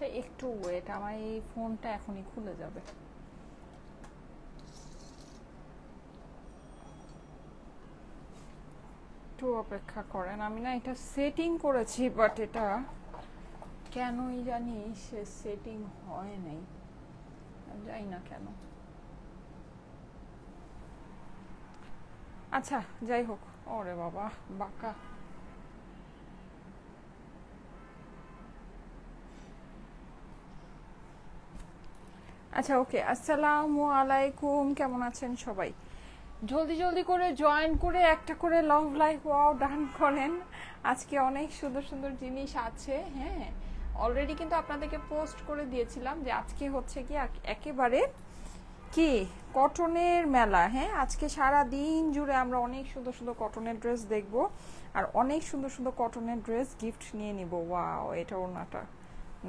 আচ্ছা একটু ওয়েট, আমার এই ফোনটা এখনই খুলে যাবে। একটু অপেক্ষা করেন, আমি না এটা সেটিং করেছি বাট এটা কেনই জানি সে সেটিং হয় নাই, জানি না কেন। আচ্ছা যাই হোক, ওরে বাবা বাঁকা। আচ্ছা ওকে, আসসালামু আলাইকুম, কেমন আছেন সবাই? জলদি জলদি করে জয়েন করে একটা করে লাভ লাইক ওয়াও ডান করেন। আজকে অনেক সুন্দর সুন্দর জিনিস আছে। হ্যাঁ, অলরেডি কিন্তু আপনাদেরকে পোস্ট করে দিয়েছিলাম যে আজকে হচ্ছে কি একেবারে কি কটনের মেলা। হ্যাঁ, আজকে সারা দিন জুড়ে আমরা অনেক সুন্দর সুন্দর কটনের ড্রেস দেখব আর অনেক সুন্দর সুন্দর কটনের ড্রেস গিফট নিয়ে নিব। ওয়াও, এটা ওড়নাটা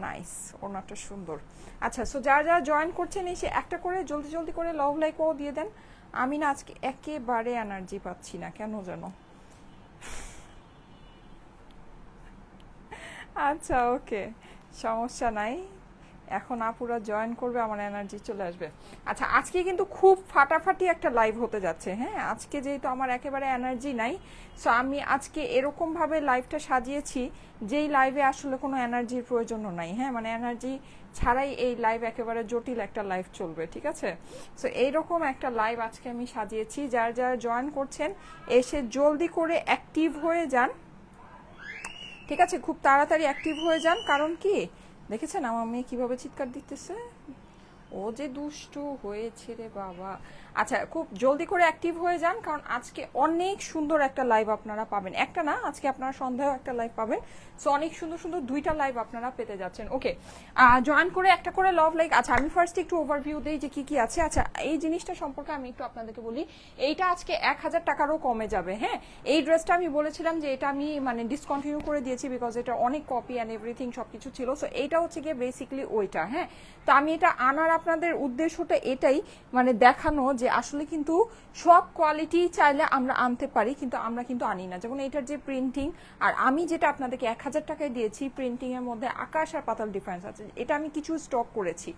নাইস, ওড়নাটা সুন্দর। আচ্ছা, সো যারা যারা জয়েন করছেন এসে একটা করে জলদি জলদি করে লাভ লাইক ও দিয়ে দেন। আমি না আজকে একেবারে এনার্জি পাচ্ছি না কেন যেন। আচ্ছা ওকে, সমস্যা নাই, এখন আপুরা জয়েন করবে আমার এনার্জি চলে আসবে। আচ্ছা, আজকে কিন্তু খুব ফাটাফাটি একটা লাইভ হতে যাচ্ছে। হ্যাঁ, আজকে যেহেতু আমার একেবারে এনার্জি নাই, সো আমি আজকে এরকমভাবে লাইভটা সাজিয়েছি যেই লাইভে আসলে কোনো এনার্জির প্রয়োজনও নাই। হ্যাঁ, মানে এনার্জি ছাড়াই এই লাইভ একেবারে জটিল একটা লাইভ চলবে, ঠিক আছে? সো এইরকম একটা লাইভ আজকে আমি সাজিয়েছি। যারা যারা জয়েন করছেন এসে জলদি করে অ্যাক্টিভ হয়ে যান, ঠিক আছে? খুব তাড়াতাড়ি অ্যাক্টিভ হয়ে যান, কারণ কি দেখেছেন আমার মেয়ে কিভাবে চিৎকার দিতেছে, ও যে দুষ্টু হয়েছে রে বাবা। আচ্ছা, খুব জলদি করে অ্যাক্টিভ হয়ে যান, কারণ আজকে অনেক সুন্দর একটা লাইভ আপনারা পাবেন। একটা না, আজকে আপনারা সন্ধ্যায় একটা লাইভ পাবেন। সো অনেক সুন্দর সুন্দর দুইটা লাইভ আপনারা পেতে যাচ্ছেন। ওকে, জয়েন করে একটা করে লাভ লাইক। আচ্ছা, আমি ফার্স্ট একটু ওভারভিউ দেই যে কি কি আছে। আচ্ছা, এই জিনিসটা সম্পর্কে আমি একটু আপনাদেরকে বলি। এইটা আজকে 1000 টাকারও কমে যাবে। হ্যাঁ, এই ড্রেসটা আমি বলেছিলাম যে এটা আমি মানে ডিসকন্টিনিউ করে দিয়েছি বিকজ এটা অনেক কপি অ্যান্ড এভরিথিং সবকিছু ছিল। সো এইটা হচ্ছে গিয়ে বেসিক্যালি ওইটা। হ্যাঁ, তো আমি এটা আনার আপনাদের উদ্দেশ্যটা এটাই, মানে দেখানো যে আসলে কিন্তু সব কোয়ালিটি চাইলে আমরা আনতে পারি, কিন্তু আমরা কিন্তু আনি না। যেমন এটার যে প্রিন্টিং, আর আমি যেটা আপনাদেরকে 1000 টাকায় দিয়েছি, প্রিন্টিং এর মধ্যে আকাশ আর পাতাল ডিফারেন্স আছে। এটা আমি কিছু স্টক করেছি।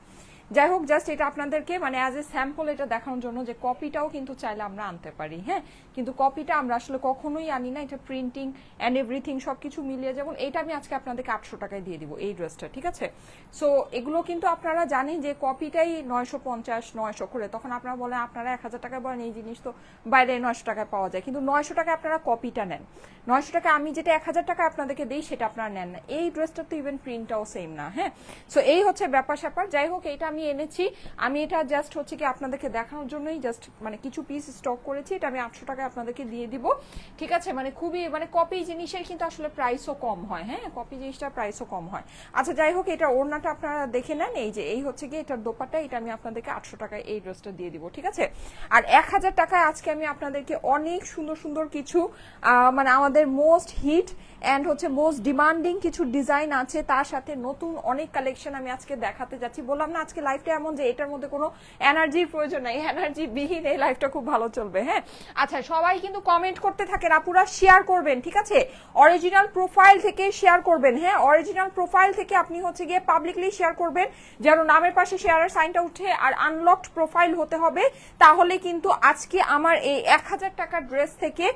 যাই হোক, জাস্ট এটা আপনাদেরকে মানে অ্যাজ এ স্যাম্পল এটা দেখানোর জন্য যে কপিটাও কিন্তু চাইলে আমরা আনতে পারি। হ্যাঁ, কিন্তু কপিটা আমরা আসলে কখনোই আনি না। এটা প্রিন্টিং অ্যান্ড এভরিথিং সবকিছু মিলিয়ে, যেমন এটা আমি আজকে আপনাদেরকে 800 টাকায় দিয়ে দিব এই ড্রেসটা, ঠিক আছে? সো এগুলো কিন্তু আপনারা জানেন যে কপিটাই 950 900 করে, তখন আপনারা বলেন আপনারা 1000 টাকায় বলেন এই জিনিস তো বাইরে 900 টাকায় পাওয়া যায়, কিন্তু 900 টাকায় আপনারা কপিটা নেন। 900 টাকা আমি যেটা 1000 টাকা আপনাদেরকে দিই সেটা আপনারা নেন না। এই ড্রেসটা তো ইভেন প্রিন্টটাও সেম না। হ্যাঁ, সো এই হচ্ছে ব্যাপার স্যাপার। যাই হোক, এটা আমি এনেছি, আমি এটা জাস্ট হচ্ছে কি আপনাদেরকে দেখানোর জন্যই জাস্ট মানে কিছু পিস স্টক করেছি। এটা আমি 800 টাকায় আপনাদেরকে দিয়ে দিব, ঠিক আছে? মানে খুবই মানে কপি জিনিসের কিন্তু আসলে প্রাইসও কম হয়। হ্যাঁ, কপি জিনিসটার প্রাইসও কম হয়। আচ্ছা যাই হোক, এটা ওড়নাটা আপনারা দেখে নেন। এই যে এই হচ্ছে কি এটার দোপাট্টা, এটা আমি আপনাদেরকে 800 টাকায় এই ড্রেসটা দিয়ে দিব, ঠিক আছে? আর 1000 টাকায় আজকে আমি আপনাদেরকে অনেক সুন্দর সুন্দর কিছু মানে আমাদের মোস্ট হিট অ্যান্ড হচ্ছে মোস্ট ডিমান্ডিং কিছু ডিজাইন আছে, তার সাথে নতুন অনেক কালেকশন আমি আজকে দেখাতে যাচ্ছি। বললাম না আজকে লাইফটা এমন যে এটার মধ্যে কোনো এনার্জির প্রয়োজন নাই, এনার্জি বিহীন এই লাইফটা খুব ভালো চলবে। হ্যাঁ, আচ্ছা সবাই কিন্তু কমেন্ট করতে থাকেন, আপুরা শেয়ার করবেন, ঠিক আছে? অরিজিনাল প্রোফাইল থেকে শেয়ার করবেন। হ্যাঁ, অরিজিনাল প্রোফাইল থেকে আপনি হচ্ছে গিয়ে পাবলিকলি শেয়ার করবেন, যেন নামের পাশে শেয়ারের সাইনটা উঠে, আর আনলকড প্রোফাইল হতে হবে। তাহলে কিন্তু আজকে আমার এই 1000 টাকার ড্রেস থেকে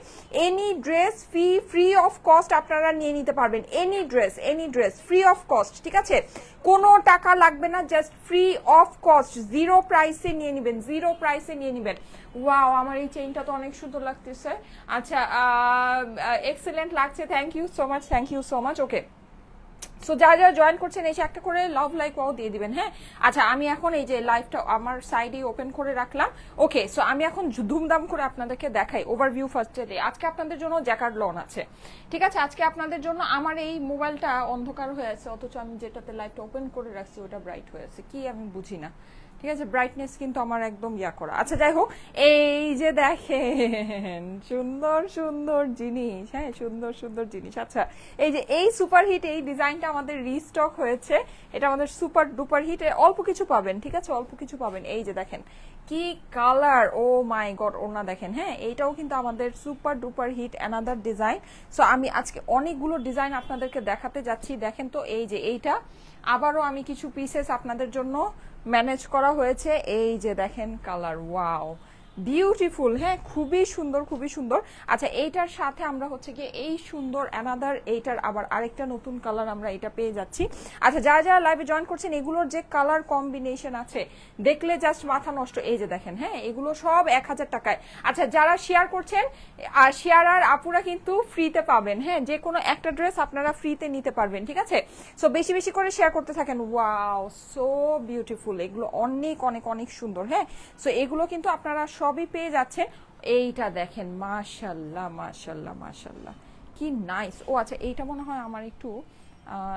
any dress free of cost আপনারা নিয়ে নিতে পারবেন। Any dress free of cost, ঠিক আছে? কোনো টাকা লাগবে না, just free of cost, zero প্রাইসে নিয়ে নেবেন, জিরো প্রাইসে নিয়ে নেবেন। ওয়াও, আমার এই চেইনটা তো অনেক সুন্দর লাগতেছে। আচ্ছা, এক্সেলেন্ট লাগছে, thank you so much, thank you so much. Okay, so যারা যারা জয়েন করছেন এসে একটা করে লাভ লাইক ওয়াও দিয়ে দিবেন। হ্যাঁ, আচ্ছা আমি এখন এই যে লাইভটা আমার সাইডে ওপেন করে রাখলাম। ওকে, সো আমি এখন ধুমধাম করে আপনাদেরকে দেখাই ওভারভিউ ফার্স্টে দিয়ে। আজকে আপনাদের জন্য জ্যাকার্ড লন আছে, ঠিক আছে? আজকে আপনাদের জন্য আমার এই মোবাইলটা অন্ধকার হয়ে আছে, অথচ আমি যেটাতে লাইভটা ওপেন করে রাখছি ওটা ব্রাইট হয়ে আছে, কি আমি বুঝি না, ঠিক আছে? ব্রাইটনেস কিন্তু আমার একদম ইয়া করা। আচ্ছা যাই হোক, এই যে দেখেন সুন্দর সুন্দর জিনিস, হ্যাঁ সুন্দর সুন্দর জিনিস। আচ্ছা, এই যে এই সুপার হিট এই ডিজাইনটা আমাদের রিস্টক হয়েছে, এটা আমাদের সুপার ডুপার হিট। অল্প কিছু পাবেন, ঠিক আছে? অল্প কিছু পাবেন। এই যে দেখেন কি কালার, ও মাই গড। ওনা দেখেন, হ্যাঁ এইটাও কিন্তু আমাদের super duper hit another design. So আমি আজকে অনেকগুলো ডিজাইন আপনাদেরকে দেখাতে যাচ্ছি। দেখেন তো এই যে এইটা আবারও আমি কিছু পিসেস আপনাদের জন্য ম্যানেজ করা হয়েছে। এই যে দেখেন কালার, ওয়াও বিউটিফুল, হ্যাঁ খুবই সুন্দর, খুবই সুন্দর। আচ্ছা এইটার সাথে আমরা হচ্ছে গিয়ে এই সুন্দর অ্যানাদার, এইটার আবার আরেকটা নতুন কালার আমরা এটা পেয়ে যাচ্ছি। আচ্ছা যারা যারা লাইভে জয়েন করছেন, এগুলোর যে কালার কম্বিনেশন আছে দেখলে জাস্ট মাথা নষ্ট। এই যে দেখেন, হ্যাঁ এগুলো সব 1000 টাকায়। আচ্ছা যারা শেয়ার করছেন, আর শেয়ার আর আপুরা কিন্তু ফ্রিতে পাবেন, হ্যাঁ যে কোনো একটা ড্রেস আপনারা ফ্রিতে নিতে পারবেন, ঠিক আছে। সো বেশি বেশি করে শেয়ার করতে থাকেন। ওয়াও সো বিউটিফুল, এগুলো অনেক অনেক অনেক সুন্দর, হ্যাঁ। সো এগুলো কিন্তু আপনারা সবই পেয়ে যাচ্ছেন। এইটা দেখেন, মাশাল্লাহ মাশাল্লাহ মাশাল্লাহ, কি নাইস। ও আচ্ছা এইটা মনে হয় আমার একটু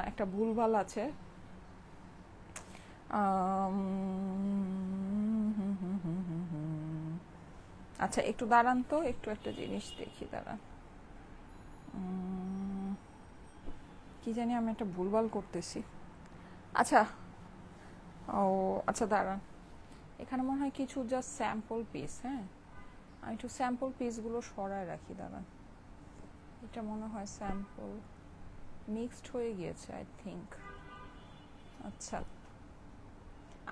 একটা ভুলভাল আছে। আচ্ছা একটু দাঁড়ান তো, একটু একটা জিনিস দেখি, দাঁড়ান। কি জানি আমি একটা ভুলভাল করতেছি। আচ্ছা ও আচ্ছা দাঁড়ান, এখানে মনে হয় কিছু জাস্ট স্যাম্পল পিস, হ্যাঁ আমি একটু স্যাম্পল পিসগুলো সরায় রাখি, দাঁড়ান। এটা মনে হয় স্যাম্পল মিক্সড হয়ে গিয়েছে আই থিঙ্ক। আচ্ছা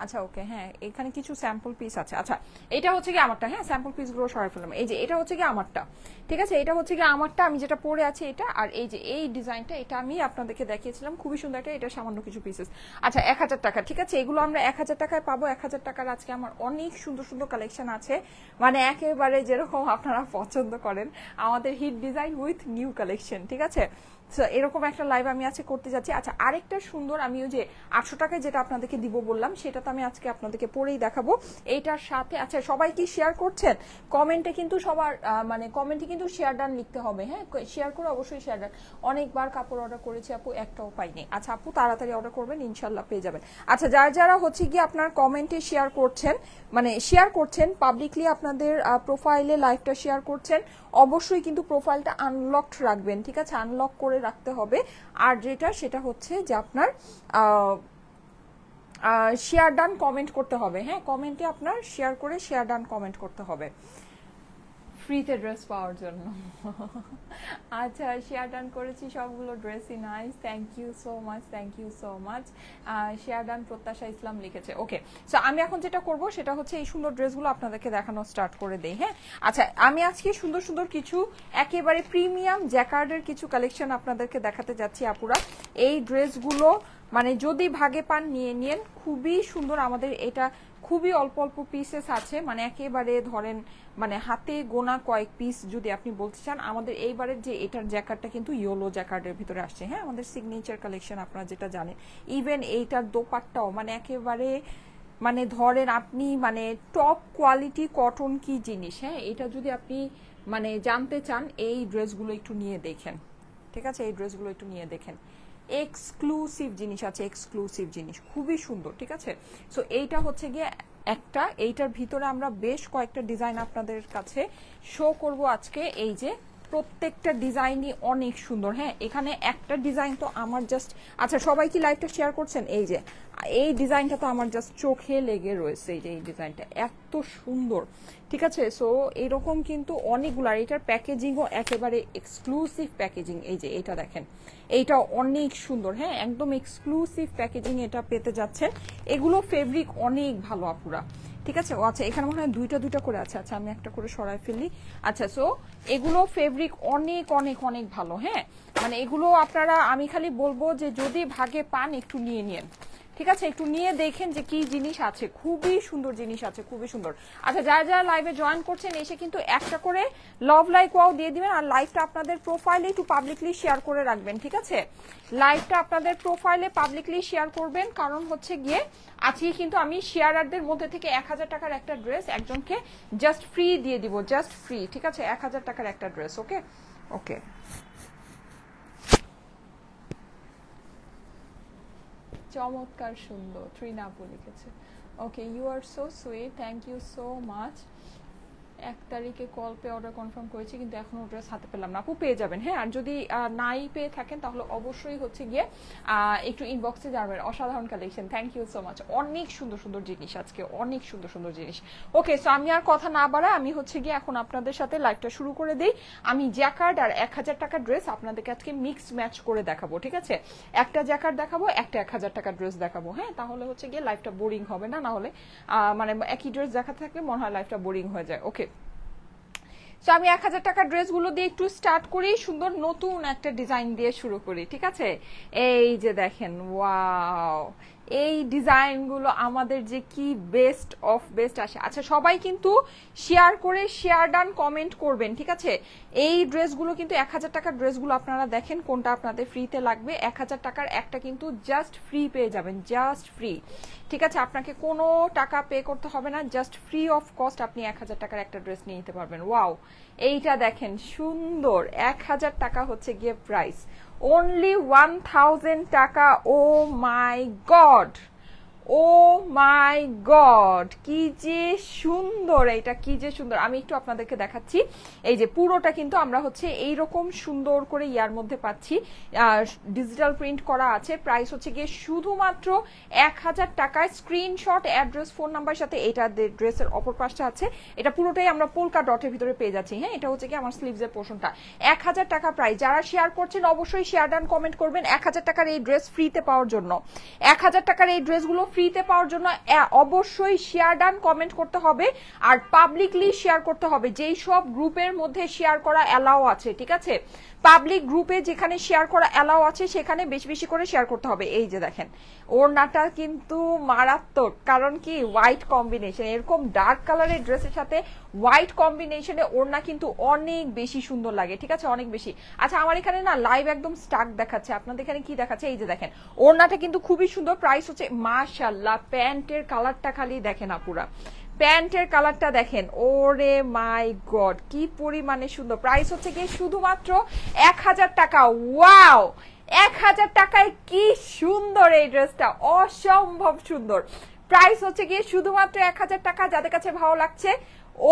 আচ্ছা ওকে, হ্যাঁ এখানে কিছু স্যাম্পল পিস আছে। আচ্ছা এটা হচ্ছে কি আমারটা, হ্যাঁ স্যাম্পল পিসগুলো সরাই ফেললাম। এই যে এটা হচ্ছে কি আমারটা, ঠিক আছে এটা হচ্ছে কি আমারটা, আমি যেটা পরে আছি এটা। আর এই যে এই ডিজাইনটা, এটা আমি আপনাদেরকে দেখিয়েছিলাম, খুবই সুন্দর। এটা সামান্য কিছু পিসেস। আচ্ছা 1000 টাকা, ঠিক আছে এগুলো আমরা 1000 টাকায় পাবো। 1000 টাকার আজকে আমার অনেক সুন্দর সুন্দর কালেকশন আছে, মানে একেবারে যেরকম আপনারা পছন্দ করেন, আমাদের hit design with new collection, ঠিক আছে। এরকম একটা লাইভ আমি আজকে করতে যাচ্ছি। আচ্ছা আরেকটা সুন্দর, আমি ওই যে 800 টাকায় যেটা আপনাদেরকে দিব বললাম, সেটা তো আমি আজকে আপনাদেরকে পরেই দেখাবো এইটার সাথে। আচ্ছা সবাই কি শেয়ার করছেন? কমেন্টে কিন্তু সবার মানে কমেন্টে কিন্তু শেয়ার ডান লিখতে হবে, হ্যাঁ শেয়ার করে অবশ্যই শেয়ার ডান। অনেকবার কাপড় অর্ডার করেছি আপু, একটাও পাইনি। আচ্ছা আপু তাড়াতাড়ি অর্ডার করবেন, ইনশাল্লাহ পেয়ে যাবেন। আচ্ছা যারা যারা হচ্ছে গিয়ে আপনার কমেন্টে শেয়ার করছেন, মানে শেয়ার করছেন পাবলিকলি, আপনাদের প্রোফাইলে লাইভটা শেয়ার করছেন, অবশ্যই কিন্তু প্রোফাইলটা আনলকড রাখবেন, ঠিক আছে আনলক করে রাখতে হবে। আর যেটা সেটা হচ্ছে যে আপনার শেয়ার ডান কমেন্ট করতে হবে, হ্যাঁ কমেন্টে আপনার শেয়ার করে শেয়ার ডান কমেন্ট করতে হবে ফ্রিতে ড্রেস পাওয়ার জন্য। আচ্ছা শেয়ার ডান করেছি, সবগুলো ড্রেসই nice, thank you so much, thank you so much. Share done Prottasha Islam লিখেছে, ওকে। সো আমি এখন যেটা করব সেটা হচ্ছে এই সুন্দর ড্রেসগুলো আপনাদেরকে দেখানো স্টার্ট করে দেই, হ্যাঁ। আচ্ছা আমি আজকে সুন্দর সুন্দর কিছু একেবারে প্রিমিয়াম জ্যাকার্ডের কিছু কালেকশন আপনাদেরকে দেখাতে যাচ্ছি আপুরা। এই ড্রেসগুলো মানে যদি ভাগে পান নিয়ে নিন, খুবই সুন্দর। আমাদের এটা খুবই অল্প অল্প পিসেস আছে, মানে একেবারে ধরেন মানে হাতে গোনা কয়েক পিস যদি আপনি বলতে চান। আমাদের এইবারের যে এটার জ্যাকার্ডটা কিন্তু ইয়েলো জ্যাকার্ডের ভিতরে আসছে, হ্যাঁ আমাদের সিগনেচার কালেকশন আপনারা যেটা জানেন। ইভেন এইটার দোপাট্টাও মানে একেবারে মানে ধরেন আপনি মানে টপ কোয়ালিটি কটন কি জিনিস, হ্যাঁ এটা যদি আপনি মানে জানতে চান এই ড্রেসগুলো একটু নিয়ে দেখেন, ঠিক আছে এই ড্রেসগুলো একটু নিয়ে দেখেন। এক্সক্লুসিভ জিনিস আছে, এক্সক্লুসিভ জিনিস খুবই সুন্দর, ঠিক আছে। সো এইটা হচ্ছে গিয়ে একটা, এইটার ভিতরে আমরা বেশ কয়েকটা ডিজাইন আপনাদের কাছে শো করব আজকে। এই যে প্রত্যেকটা ডিজাইনই অনেক সুন্দর, হ্যাঁ এখানে একটা ডিজাইন তো আমার জাস্ট, আচ্ছা সবাই কি লাইভটা শেয়ার করছেন? এই যে এই ডিজাইনটা তো আমার জাস্ট চোখে লেগে রয়েছে, এই যে এই ডিজাইনটা এত সুন্দর, ঠিক আছে। সো এরকম কিন্তু অনেকগুলো, আর এটার প্যাকেজিংও একেবারে এক্সক্লুসিভ প্যাকেজিং। এই যে এটা দেখেন, এইটা অনেক সুন্দর, হ্যাঁ একদম এক্সক্লুসিভ প্যাকেজিং এটা পেতে যাচ্ছেন। এগুলো ফেব্রিক অনেক ভালো আপুরা, ঠিক আছে। ও আচ্ছা এখানে মনে হয় দুইটা দুইটা করে আছে, আচ্ছা আমি একটা করে সরাই ফেললি। আচ্ছা সো এগুলো ফেব্রিক অনেক অনেক অনেক ভালো, হ্যাঁ মানে এগুলো আপনারা, আমি খালি বলবো যে যদি ভাগে পান একটু নিয়ে নিন, ঠিক আছে একটু নিয়ে দেখেন যে কি জিনিস আছে, খুবই সুন্দর জিনিস আছে, খুবই সুন্দর। আচ্ছা যারা যারা লাইভে জয়েন করছেন এসে কিন্তু একটা করে লাভ লাইক ওয়াও দিয়ে দিবেন, আর লাইভটা আপনাদের প্রোফাইলে একটু পাবলিকলি শেয়ার করে রাখবেন, ঠিক আছে লাইভটা আপনাদের প্রোফাইলে পাবলিকলি শেয়ার করবেন। কারণ হচ্ছে গিয়ে আজকে কিন্তু আমি শেয়ারারদের মধ্যে থেকে 1000 টাকার একটা ড্রেস একজনকে জাস্ট ফ্রি দিয়ে দিব, জাস্ট ফ্রি, ঠিক আছে 1000 টাকার একটা ড্রেস, ওকে ওকে। চমৎকার সুন্দর, ত্রিনাপু লিখেছে, okay you are so sweet, thank you so much. 1 তারিখে কল পে অর্ডার কনফার্ম করেছি কিন্তু এখনো ড্রেস হাতে পেলাম না। আপু পেয়ে যাবেন, হ্যাঁ। আর যদি নাই পেয়ে থাকেন তাহলে অবশ্যই হচ্ছে গিয়ে একটু ইনবক্সে যাবেন। অসাধারণ collection, thank you so much. অনেক সুন্দর সুন্দর জিনিস আজকে, অনেক সুন্দর সুন্দর জিনিস। ওকে, সো আমি আর কথা না বাড়াই আমি হচ্ছে গিয়ে এখন আপনাদের সাথে লাইভটা শুরু করে দিই। আমি জ্যাকার্ড আর 1000 টাকার ড্রেস আপনাদেরকে আজকে মিক্স ম্যাচ করে দেখাবো, ঠিক আছে? একটা জ্যাকার্ড দেখাবো, একটা 1000 টাকার ড্রেস দেখাবো, হ্যাঁ। তাহলে হচ্ছে গিয়ে লাইভটা বোরিং হবে না, না হলে মানে একই ড্রেস দেখাতে থাকলে মনে হয় লাইভটা বোরিং হয়ে যায়। ওকে, সো আমি 1000 টাকার ড্রেসগুলো দিয়ে একটু স্টার্ট করি, সুন্দর নতুন একটা ডিজাইন দিয়ে শুরু করি, ঠিক আছে? এই যে দেখেন, ওয়াও, এই ডিজাইনগুলো আমাদের যে কি বেস্ট অফ বেস্ট আসে। আচ্ছা, সবাই কিন্তু শেয়ার করে শেয়ার ডান কমেন্ট করবেন, ঠিক আছে? এই ড্রেসগুলো কিন্তু 1000 টাকার ড্রেসগুলো আপনারা দেখেন কোনটা আপনাদের ফ্রিতে লাগবে। 1000 টাকার একটা কিন্তু জাস্ট ফ্রি পেয়ে যাবেন, জাস্ট ফ্রি, ঠিক আছে? আপনাকে কোনো টাকা পে করতে হবে না, জাস্ট ফ্রি অফ কস্ট আপনি 1000 টাকার একটা ড্রেস নিয়ে নিতে পারবেন। ওয়াও, এইটা দেখেন সুন্দর, 1000 টাকা হচ্ছে গিয়ে প্রাইস, only 1000 টাকা। ও my god, O my god, কি যে সুন্দর, এটা কি যে সুন্দর। আমি একটু আপনাদেরকে দেখাচ্ছি। এই যে পুরোটা কিন্তু আমরা হচ্ছে এইরকম সুন্দর করে ইয়ার মধ্যে পাচ্ছি, ডিজিটাল প্রিন্ট করা আছে। প্রাইস হচ্ছে গিয়ে শুধুমাত্র 1000 টাকায়। স্ক্রিনশট, অ্যাড্রেস, ফোন নাম্বার সাথে এটা ড্রেসের অপর পাশটা আছে। এটা পুরোটাই আমরা পোলকা ডটের ভিতরে পেয়ে যাচ্ছি, হ্যাঁ। এটা হচ্ছে কি আমার স্লিভসের পোর্শনটা। 1000 টাকা প্রাইস। যারা শেয়ার করছেন অবশ্যই শেয়ার ডান কমেন্ট করবেন 1000 টাকার এই ড্রেস ফ্রিতে পাওয়ার জন্য। 1000 টাকার এই ড্রেসগুলো ফ্রিতে পাওয়ার জন্য অবশ্যই শেয়ার ডান কমেন্ট করতে হবে আর পাবলিকলি শেয়ার করতে হবে। যেই সব গ্রুপের মধ্যে শেয়ার করা অ্যালাউ আছে, ঠিক আছে? পাবলিক গ্রুপে যেখানে শেয়ার করা অ্যালাউ আছে সেখানে বেশি বেশি করে শেয়ার করতে হবে। এই যে দেখেন, ওড়নাটা কিন্তু মারাত্মক, কারণ কি হোয়াইট কম্বিনেশন, এরকম ডার্ক কালারের ড্রেসের সাথে হোয়াইট কম্বিনেশনে ওড়না কিন্তু অনেক বেশি সুন্দর লাগে, ঠিক আছে? অনেক বেশি। আচ্ছা, আমার এখানে না লাইভ একদম স্টাক দেখাচ্ছে, আপনাদের এখানে কি দেখাচ্ছে? এই যে দেখেন, ওড়নাটা কিন্তু খুবই সুন্দর। প্রাইস হচ্ছে মাশাআল্লাহ, প্যান্টের কালারটা খালি দেখেন আপুরা, প্যান্টের কালারটা দেখেন, ওরে মাই গড, কি পরিমাণে সুন্দর। প্রাইস হচ্ছে কি শুধুমাত্র 1000 টাকা। ওয়াও, 1000 টাকায় কি সুন্দর এই ড্রেসটা, অসম্ভব সুন্দর। প্রাইস হচ্ছে গিয়ে শুধুমাত্র 1000 টাকা। যাদের কাছে ভালো লাগছে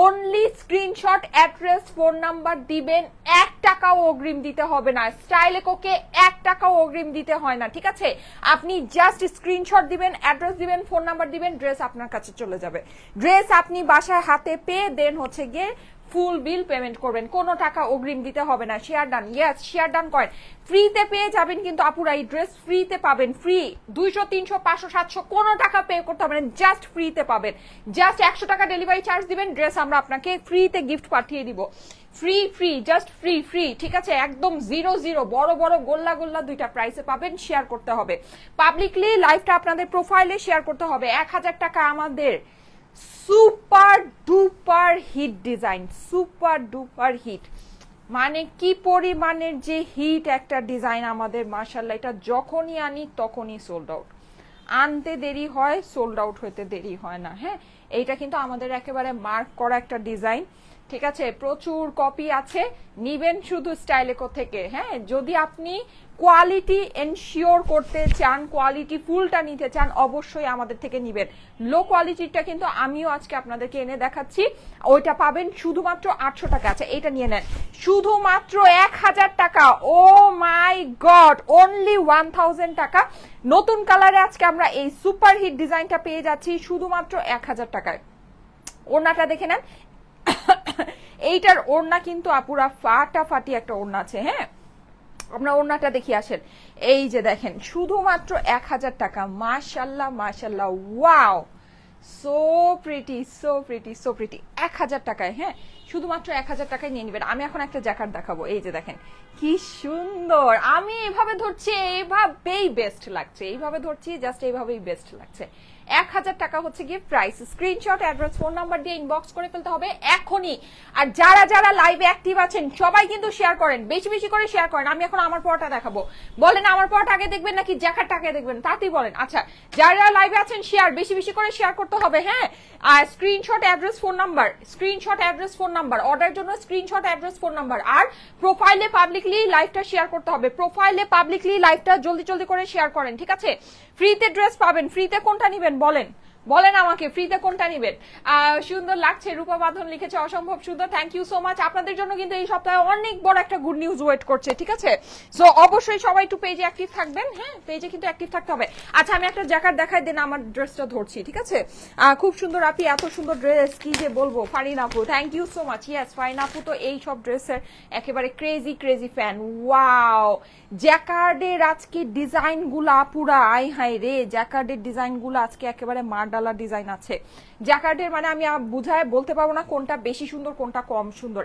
only screenshot, address, phone number দিবেন, 1 টাকাও অগ্রিম দিতে হবে না। স্টাইলে কোকে 1 টাকাও অগ্রিম দিতে হয় না, ঠিক আছে? আপনি জাস্ট স্ক্রিনশট দিবেন, অ্যাড্রেস দিবেন, ফোন নাম্বার দিবেন, ড্রেস আপনার কাছে চলে যাবে। ড্রেস আপনি বাসায় হাতে পেয়ে দেন হচ্ছে গিয়ে ফুল বিল পেমেন্ট করবেন, কোনো টাকা অগ্রিম দিতে হবে না। Share done, yes share done করেন। ফ্রিতে পেয়ে যাবেন কিন্তু আপুরা, এই ড্রেস ফ্রিতে পাবেন, ফ্রি। 200, 300, 500, 700 কোনো টাকা পে করতে হবে না, জাস্ট ফ্রিতে পাবেন। জাস্ট 100 টাকা ডেলিভারি চার্জ দিবেন, ড্রেস আমরা আপনাকে ফ্রিতে গিফট পাঠিয়ে দিব। Free free, just free free, ঠিক আছে? একদম 0 বড় বড় গোল্লা গোল্লা দুইটা প্রাইসে পাবেন। শেয়ার করতে হবে পাবলিকলি, লাইভটা আপনাদের প্রোফাইলে শেয়ার করতে হবে। 1000 টাকা আমাদের super duper hit design, super duper hit, মানে কি পরিমাণের যে হিট একটা ডিজাইন আমাদের, মাশাআল্লাহ। এটা যখনই আনি তখনই সোল্ড আউট, আনতে দেরি হয়, সোল্ড আউট হইতে দেরি হয় না, হ্যাঁ। এইটা কিন্তু আমাদের একেবারে মার্ক করা একটা ডিজাইন, ঠিক আছে? প্রচুর কপি আছে, নিবেন শুধু স্টাইলেকো থেকে, হ্যাঁ। যদি আপনি কোয়ালিটি এনশিওর করতে চান, কোয়ালিটি ফুলটা নিতে চান, অবশ্যই আমাদের থেকে নিবেন। লো কোয়ালিটিটা কিন্তু আমিও আজকে আপনাদেরকে এনে দেখাচ্ছি, ওইটা পাবেন শুধুমাত্র 800 টাকা। আচ্ছা, এটা নিয়ে নেন শুধুমাত্র 1000 টাকা। ও মাই গড, অনলি 1000 টাকা। নতুন কালারে আজকে আমরা এই সুপার হিট ডিজাইনটা পেয়ে যাচ্ছি শুধুমাত্র 1000 টাকায়। ওড়নাটা দেখে নেন, এইটার ওড়না কিন্তু আপুরা ফাটাফাটি একটা ওড়না আছে, হ্যাঁ। আমরা ওড়নাটা দেখি, আসেন। এই যে দেখেন, শুধুমাত্র 1000 টাকা। মাশাআল্লাহ মাশাআল্লাহ, wow, so pretty so pretty so pretty. 1000 টাকায়, হ্যাঁ, শুধুমাত্র 1000 টাকায় নিয়ে নেবেন। আমি এখন একটা জ্যাকেট দেখাবো, এই যে দেখেন কি সুন্দর। আমি এভাবে ধরছি, এইভাবেই বেস্ট লাগছে, এইভাবে ধরছি, জাস্ট এইভাবেই বেস্ট লাগছে। 1000 টাকা হচ্ছে গিয়ে price. Screenshot, address, phone number দিয়ে ইনবক্স করে ফেলতে হবে এখনই। আর যারা যারা লাইভে অ্যাক্টিভ আছেন সবাই কিন্তু শেয়ার করেন, বেশি বেশি করে শেয়ার করেন। আমি এখন আমার পরটা দেখাবো, বলেন আমার পরটা আগে দেখবেন নাকি জ্যাকেটটা আগে দেখবেন, তাতেই বলেন। আচ্ছা, যারা যারা লাইভে আছেন শেয়ার বেশি বেশি করে শেয়ার করতে হবে, হ্যাঁ। আর screenshot, address, phone number, screenshot, address, phone number, order জন্য স্ক্রিনশট, অ্যাড্রেস, ফোন নাম্বার। আর প্রোফাইলে পাবলিকলি লাইভটা শেয়ার করতে হবে, প্রোফাইলে পাবলিকলি লাইভটা জলদি জলদি করে শেয়ার করেন, ঠিক আছে? ফ্রিতে ড্রেস পাবেন, ফ্রিতে কোনটা নেবেন বলেন, বলেন আমাকে ফ্রিতে কোনটা নেবেন? সুন্দর লাগছে, রূপা বাঁধন লিখেছে অসম্ভব সুন্দর, থ্যাংক ইউ সো মাচ। আপনাদের জন্য কিন্তু এই সপ্তাহে অনেক বড় একটা গুড নিউজ ওয়েট করছে, ঠিক আছে? সো অবশ্যই সবাই একটু পেজে অ্যাক্টিভ থাকবেন, হ্যাঁ পেজে কিন্তু অ্যাক্টিভ থাকতে হবে। আচ্ছা আমি একটা জ্যাকেট দেখাই দেন, আমার ড্রেসটা ধরছি, ঠিক আছে? খুব সুন্দর আপনি, এত সুন্দর ড্রেস কি যে বলবো। ফারিন আপু thank you so much. Yes Farin আপু তো এই সব ড্রেসের একেবারে ক্রেজি ক্রেজি ফ্যান। ওয়াও, জ্যাকার্ডের আজকে ডিজাইন গুলা পুরা আই হাই রে, জ্যাকার্ডের ডিজাইন গুলো আজকে একেবারে মারডালা ডিজাইন আছে জ্যাকার্ডের, মানে আমি বুঝায় বলতে পারবো না কোনটা বেশি সুন্দর কোনটা কম সুন্দর,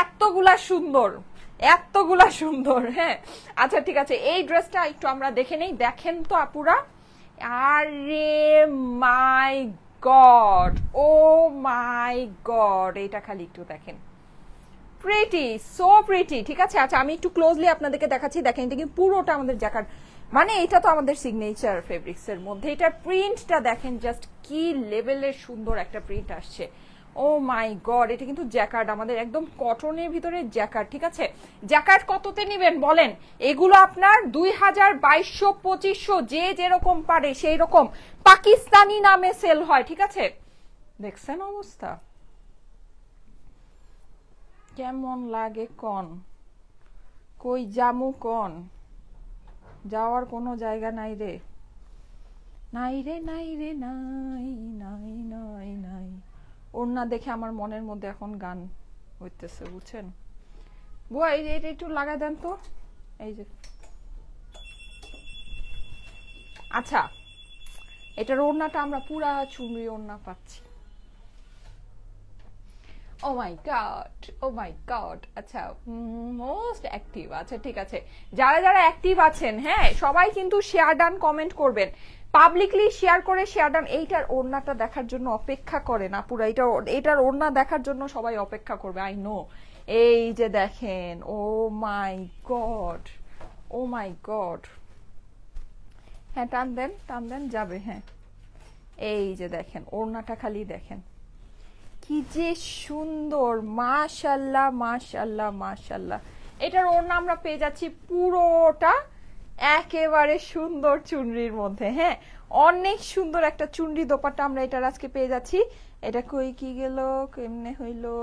এতগুলা সুন্দর, এতগুলা সুন্দর। হ্যাঁ আচ্ছা ঠিক আছে, এই ড্রেসটা একটু আমরা দেখে নেই, দেখেন তো আপুরা। আরে মাই গড, ও মাই গড, এটা খালি একটু দেখেন, প্রিটি, সো প্রিটি, ঠিক আছে? আচ্ছা আমি একটু ক্লোজলি আপনাদেরকে দেখাচ্ছি, দেখেন এটা কিন্তু পুরোটা আমাদের জ্যাকার্ড, মানে এটা তো আমাদের সিগনেচার ফেব্রিক্স এর মধ্যে। এটার প্রিন্টটা দেখেন জাস্ট কি লেভেলের সুন্দর একটা প্রিন্ট আসছে। ও মাই গড, এটা কিন্তু জ্যাকার্ড, আমাদের একদম কটনের ভিতরে জ্যাকার্ড, ঠিক আছে? জ্যাকার্ড কততে নিবেন বলেন? এগুলো আপনার 2000, 2200, 2500, যে যেরকম পারে সেই রকম পাকিস্তানি নামে সেল হয়, ঠিক আছে? দেখছেন অবস্থা কেমন লাগে কন, কই জামু কন, যাওয়ার কোনো জায়গা নাই রে, নাই রে নাই রে নাই নাই নাই নাই। ওড়না দেখে আমার মনের মধ্যে এখন গান হইতেছে, বুঝছেন? বুয়া এটা একটু লাগাই দেন তো, এই যে। আচ্ছা এটার ওড়নাটা আমরা পুরা চুনরি ওড়না পাচ্ছি। ও my god, O my god. আচ্ছা মোস্ট অ্যাক্টিভ, আচ্ছা ঠিক আছে, যারা যারা অ্যাক্টিভ আছেন হ্যাঁ সবাই কিন্তু শেয়ার ডান কমেন্ট করবেন, পাবলিকলি শেয়ার করে শেয়ার ডান। এইটার ওড়নাটা দেখার জন্য অপেক্ষা করে না পুরা, এটার ওড়না দেখার জন্য সবাই অপেক্ষা করবে, আই নো। এই যে দেখেন, ও my god, O my god. হ্যাঁ টান দেন যাবে, হ্যাঁ এই যে দেখেন ওড়নাটা খালি দেখেন কি যে সুন্দর, মাশাল্লাহ মাশাল্লাহ মাশাল্লাহ। এটার ওড়না আমরা পেয়ে যাচ্ছি পুরোটা একেবারে সুন্দর চুনরির মধ্যে, হ্যাঁ অনেক সুন্দর একটা চুনরি দোপাট্টা আমরা এটার আজকে পেয়ে যাচ্ছি। এটা কই কি গেল, কেমনে হইলো,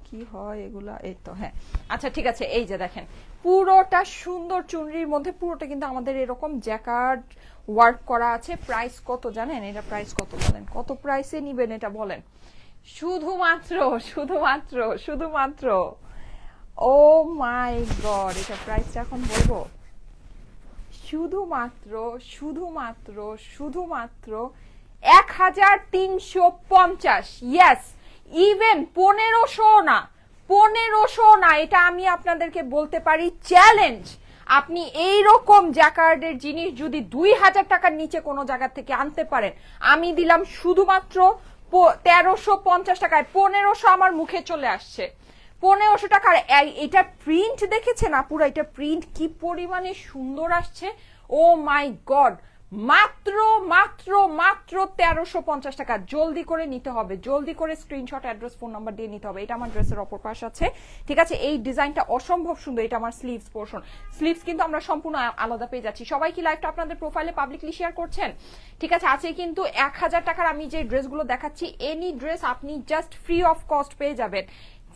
কি হয় এগুলা, এই তো হ্যাঁ। আচ্ছা ঠিক আছে, এই যে দেখেন পুরোটা সুন্দর চুনরির মধ্যে, পুরোটা কিন্তু আমাদের এরকম জ্যাকার্ড ওয়ার্ক করা আছে। প্রাইস কত জানেন? এটা প্রাইস কত বলেন, কত প্রাইসে নিবেন এটা বলেন? শুধুমাত্র শুধুমাত্র শুধুমাত্র, ও মাই গড, এটা প্রাইসটা এখন বলবো, শুধুমাত্র শুধুমাত্র শুধুমাত্র 1350। ইয়েস, ইভেন 1500 না, 1500 না, এটা আমি আপনাদেরকে বলতে পারি চ্যালেঞ্জ। আপনি এইরকম জ্যাকার্ডের জিনিস যদি 2000 টাকার নিচে কোনো জায়গা থেকে আনতে পারেন, আমি দিলাম শুধুমাত্র 1350 টাকায়। 1500 আমার মুখে চলে আসছে, 1500 টাকার। এটা প্রিন্ট দেখেছেন আপুরা, এটা প্রিন্ট কি পরিমাণে সুন্দর আসছে, ও মাই গড। মাত্র মাত্র মাত্র 1350 টাকা। জলদি করে নিতে হবে, জলদি করে স্ক্রিনশট, অ্যাড্রেস, ফোন নাম্বার দিয়ে নিতে হবে। এটা আমার ড্রেসের অপর পাশ আছে, ঠিক আছে? এই ডিজাইনটা অসম্ভব সুন্দর, এটা আমার স্লিভস পোর্শন। স্লিভস কিন্তু আমরা সম্পূর্ণ আলাদা পেয়ে যাচ্ছি। সবাই কি লাইভটা আপনাদের প্রোফাইলে পাবলিকলি শেয়ার করছেন? ঠিক আছে, আছে কিন্তু 1000 টাকার আমি যে ড্রেসগুলো দেখাচ্ছি, এনি ড্রেস আপনি জাস্ট ফ্রি অফ কস্ট পেয়ে যাবেন,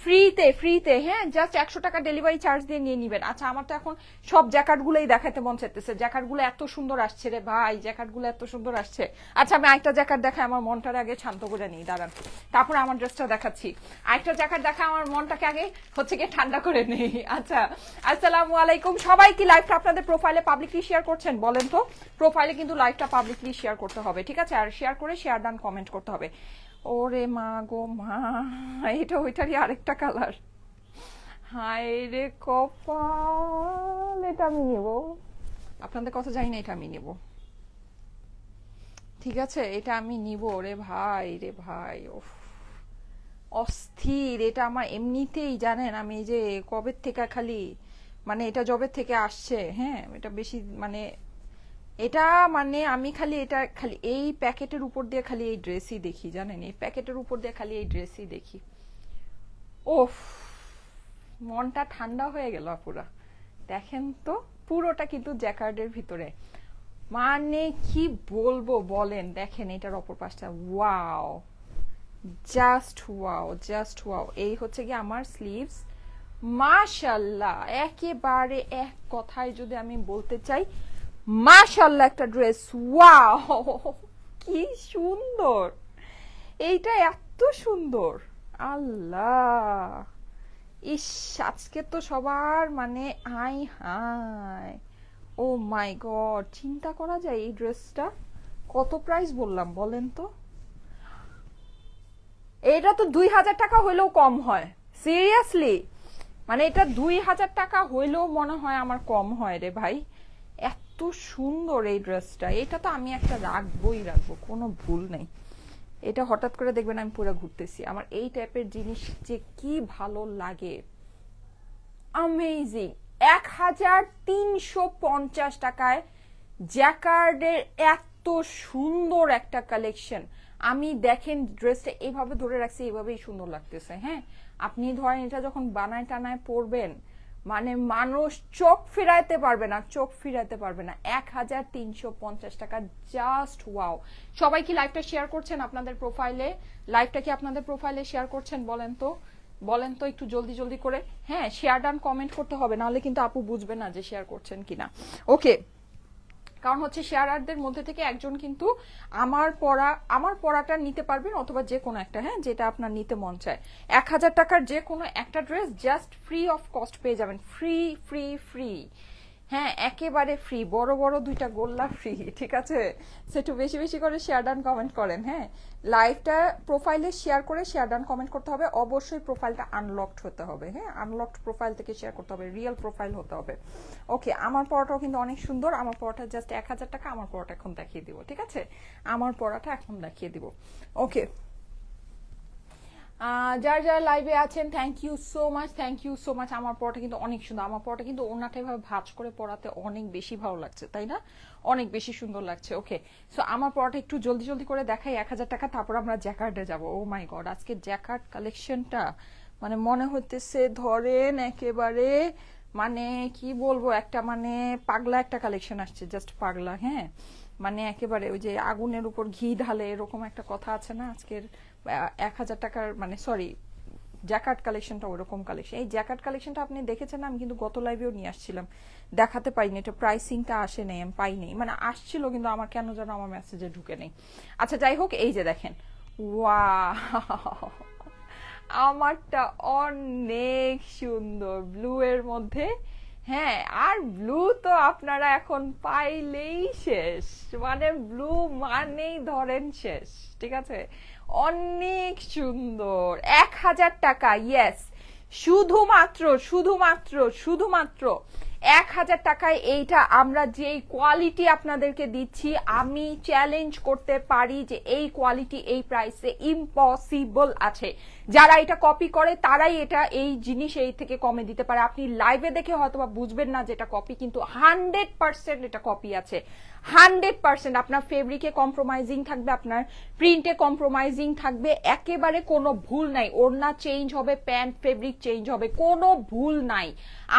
ফ্রিতে ফ্রিতে, হ্যাঁ জাস্ট 100 টাকা ডেলিভারি চার্জ দিয়ে নিয়ে নিবেন। আচ্ছা আমার তো এখন সব জ্যাকেটগুলোই দেখাতে মন চাইতেছে, জ্যাকেটগুলো এত সুন্দর আসছে রে ভাই, জ্যাকেটগুলো এত সুন্দর আসছে। আচ্ছা আমি আরেকটা জ্যাকেট দেখাই, আমার মনটার আগে শান্ত করে নিই, দাঁড়ান, তারপরে আমার ড্রেসটা দেখাচ্ছি। আরেকটা জ্যাকেট দেখা, আমার মনটাকে আগে হচ্ছে গিয়ে ঠান্ডা করে নেই। আচ্ছা আসসালামু আলাইকুম, সবাই কি লাইভটা আপনাদের প্রোফাইলে পাবলিকলি শেয়ার করছেন বলেন তো? প্রোফাইলে কিন্তু লাইভটা পাবলিকলি শেয়ার করতে হবে, ঠিক আছে? আর শেয়ার করে শেয়ার ডান কমেন্ট করতে হবে। ওরে মা গো মা, এটা ওইটারই আরেকটা কালার, হায় রে কপাল। এটা আমি নেব, আপনাদের কথা জানি না, এটা আমি নেব, ঠিক আছে? এটা আমি নিব রে ভাই, রে ভাই, ওফ অস্থির। এটা আমার এমনিতেই জানেন, আমি যে কবে থেকে খালি মানে এটা জবের থেকে আসছে, হ্যাঁ এটা বেশি মানে এটা মানে আমি খালি এটা খালি এই প্যাকেটের উপর দিয়ে খালি এই ড্রেসই দেখি, জানেন এই প্যাকেটের উপর দিয়ে খালি এই ড্রেসই দেখি। ওফ মনটা ঠান্ডা হয়ে গেল পুরা। দেখেন তো পুরোটা কিন্তু জ্যাকার্ডের ভিতরে, মানে কি বলবো বলেন, দেখেন এটার অপর পাশটা, wow, just wow, just wow. এই হচ্ছে কি আমার স্লিভস, মাশাল্লাহ, একেবারে এক কথায় যদি আমি বলতে চাই, মাশাল্লাহ একটা ড্রেস, ওয়াও, কি সুন্দর, এইটা এত সুন্দর, আল্লাহ, ইস, আজকে তো সবার মানে আই হাই, ও মাই গড, চিন্তা করা যায় এই ড্রেসটা কত প্রাইস বললাম বলেন তো? এটা তো 2000 টাকা হইলেও কম হয়, সিরিয়াসলি, মানে এটা 2000 টাকা হইলেও মনে হয় আমার কম হয় রে ভাই, এত সুন্দর এই ড্রেসটা। এটা তো আমি একটা রাখবোই রাখবো, কোনো ভুল নেই। এটা হঠাৎ করে দেখবেন আমি পুরো ঘুরতেছি, আমার এই টাইপের জিনিস যে কি ভালো লাগে, অ্যামেজিং। 1350 টাকায় জ্যাকার্ডের এত সুন্দর একটা কালেকশন। আমি দেখেন ড্রেসটা এইভাবে ধরে রাখছি, এইভাবেই সুন্দর লাগতেছে। হ্যাঁ, আপনি ধরেন এটা যখন বানায় টানায় পরবেন, মানে মানুষ চোখ ফিরাইতে পারবে না, চোখ ফিরাইতে পারবে না। 1350 টাকা, জাস্ট ওয়াও। সবাই কি লাইভটা শেয়ার করছেন আপনাদের প্রোফাইলে? লাইভটা কি আপনাদের প্রোফাইলে শেয়ার করছেন বলেন তো, বলেন তো একটু জলদি জলদি করে। হ্যাঁ, শেয়ার ডান কমেন্ট করতে হবে, নাহলে কিন্তু আপু বুঝবে না যে শেয়ার করছেন কিনা। ওকে, কারণ হচ্ছে শেয়ারারদের মধ্যে থেকে একজন কিন্তু আমার পড়াটা নিতে পারবেন, অথবা যে কোনো একটা, হ্যাঁ, যেটা আপনার নিতে মন চায়। 1000 টাকার যে কোনো একটা dress just free of cost পেয়ে যাবেন, ফ্রি ফ্রি ফ্রি, হ্যাঁ, একেবারে ফ্রি, বড় বড় দুইটা গোল্লা ফ্রি, ঠিক আছে? সেটু বেশি বেশি করে শেয়ার ডান কমেন্ট করেন। হ্যাঁ, লাইভটা প্রোফাইলে শেয়ার করে শেয়ার ডান কমেন্ট করতে হবে, অবশ্যই প্রোফাইলটা আনলকড হতে হবে। হ্যাঁ, আনলকড প্রোফাইল থেকে শেয়ার করতে হবে, রিয়েল প্রোফাইল হতে হবে। ওকে, আমার পড়াটাও কিন্তু অনেক সুন্দর, আমার পড়াটা জাস্ট 1000 টাকা। আমার পড়াটা এখন দেখিয়ে দিব, ঠিক আছে? আমার পড়াটা এখন দেখিয়ে দিব। ওকে, যার যারা লাইভে আছেন, thank you so much, thank you so much. আমার পড়াটা কিন্তু অনেক সুন্দর, আমার পড়াটা কিন্তু ওনাটা এভাবে ভাঁজ করে পড়াতে অনেক বেশি ভালো লাগছে, তাই না? অনেক বেশি সুন্দর লাগছে। ওকে, সো আমার পড়াটা একটু জলদি জলদি করে দেখাই, 1000 টাকা, তারপর আমরা জ্যাকার্ডে যাব। ও মাই গড, আজকে জ্যাকার্ড কালেকশনটা মানে মনে হইতেছে ধরেন একেবারে, মানে কি বলবো, একটা মানে পাগলা একটা কালেকশন আসছে, জাস্ট পাগলা। হ্যাঁ, মানে একেবারে ওই যে আগুনের উপর ঘি ঢালে, এরকম একটা কথা আছে না? আজকের 1000 টাকার মানে সরি জ্যাকার্ড কালেকশনটা ওরকম কালেকশন। এই জ্যাকার্ড কালেকশনটা আপনি দেখেছেন, আমি কিন্তু গত লাইভেও নিয়ে আসছিলাম, দেখাতে পাইনি, এটা প্রাইসিংটা আসে নেই, আমি পাইনি, মানে আসছিল কিন্তু আমার কেন যেন আমার মেসেজে ঢুকে নেই। আচ্ছা যাই হোক, এই যে দেখেন, ওয়াও, আমারটা অনেক সুন্দর ব্লু এর মধ্যে। হ্যাঁ, আর ব্লু তো আপনারা এখন পাইলেই শেষ, মানে ব্লু মানেই ধরেন শেষ, ঠিক আছে? অনেক সুন্দর, 1000 টাকা, ইয়েস, শুধুমাত্র শুধুমাত্র শুধুমাত্র 1000 টাকায় এইটা আমরা যেই কোয়ালিটি আপনাদেরকে দিচ্ছি, আমি চ্যালেঞ্জ করতে পারি যে এই কোয়ালিটি এই প্রাইসে ইম্পসিবল আছে। যারা এটা কপি করে তারাই এটা এই জিনিস এই থেকে কমে দিতে পারে। আপনি লাইভে দেখে হয়তো বা বুঝবেন না যেটা কপি, কিন্তু 100% এটা কপি আছে, 100%। আপনার ফেব্রিকে কম্প্রোমাইজিং থাকবে, আপনার প্রিন্টে কম্প্রোমাইজিং থাকবে, একেবারে কোনো ভুল নাই। ওড়না চেঞ্জ হবে, প্যান্ট ফেব্রিক চেঞ্জ হবে, কোনো ভুল নাই।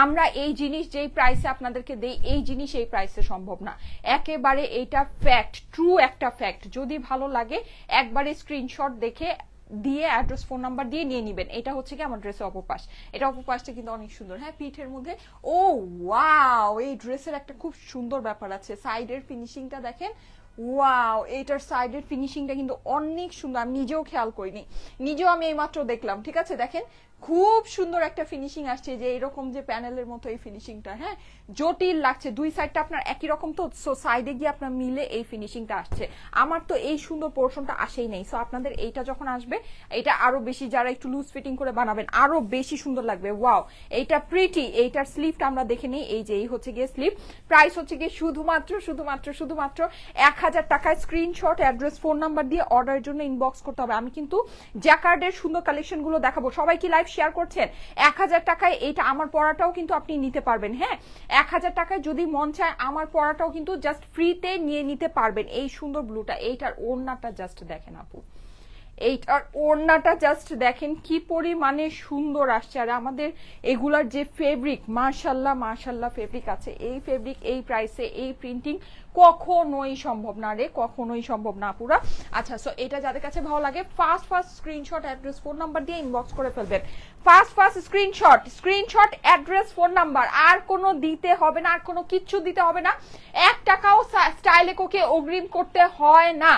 আমরা এই জিনিস যেই প্রাইসে আপনাদেরকে দেই, এই জিনিস এই প্রাইসে সম্ভব না, একেবারে এটা ফ্যাক্ট, ট্রু একটা ফ্যাক্ট। যদি ভালো লাগে একবারে স্ক্রিনশট দেখে দিয়ে অ্যাড্রেস ফোন নাম্বার দিয়ে নিয়ে নিবেন। এটা হচ্ছে কি আমার ড্রেসের অপপাশ, এটা অপপাশটা কিন্তু অনেক সুন্দর। হ্যাঁ, পিঠের মধ্যে, ও ওয়াও, এই ড্রেসের একটা খুব সুন্দর ব্যাপার আছে, সাইডের ফিনিশিংটা দেখেন, ওয়াও, এইটার সাইডের ফিনিশিংটা কিন্তু অনেক সুন্দর, আমি নিজেও খেয়াল করিনি, নিজেও আমি এইমাত্র দেখলাম, ঠিক আছে? দেখেন খুব সুন্দর একটা ফিনিশিং আসছে, যে এরকম যে প্যানেলের মতো এই ফিনিশিংটা, হ্যাঁ, জটিল লাগছে। দুই সাইডটা আপনার একই রকম, তো সো সাইডে গিয়ে আপনার মিলে এই ফিনিশিংটা আসছে। আমার তো এই সুন্দর পোর্শনটা আসেই নেই, সো আপনাদের এইটা যখন আসবে, এটা আরো বেশি, যারা একটু লুজ ফিটিং করে বানাবেন আরো বেশি সুন্দর লাগবে। ওয়াও, এইটা প্রিটি। এইটার স্লিভটা আমরা দেখে নিই, এই যে এই হচ্ছে গিয়ে স্লিভ। প্রাইস হচ্ছে গিয়ে শুধুমাত্র শুধুমাত্র শুধুমাত্র 1000 টাকায়। স্ক্রিনশট, অ্যাড্রেস, ফোন নাম্বার দিয়ে অর্ডারের জন্য ইনবক্স করতে হবে। আমি কিন্তু জ্যাকার্ডের সুন্দর কালেকশন গুলো দেখাবো। সবাই কি লাইভ শেয়ার করছেন? 1000 টাকায় এইটা আমার পড়াটাও কিন্তু আপনি নিতে পারবেন। হ্যাঁ, 1000 টাকায় যদি মন চায় আমার পড়াটাও কিন্তু জাস্ট ফ্রিতে নিয়ে নিতে পারবেন। এই সুন্দর ব্লুটা, এইটার ওড়নাটা জাস্ট দেখেন আপু, এইটার ওড়নাটা জাস্ট দেখেন কি পরিমাণে সুন্দর আসছে। আর আমাদের এগুলার যে ফেব্রিক, মাশাল্লাহ মাশাল্লাহ ফেব্রিক আছে, এই ফেব্রিক এই প্রাইসে এই প্রিন্টিং কখনোই সম্ভব না রে, কখনোই সম্ভব না পুরা। আচ্ছা, সো এটা যাদের কাছে ভালো লাগে first screenshot, address, phone number দিয়ে ইনবক্স করে ফেলবেন। First screenshot, address, phone number, আর কোনো দিতে হবে না, আর কোনো কিচ্ছু দিতে হবে না। 1 টাকাও স্টাইলেকোকে অগ্রিম করতে হয় না,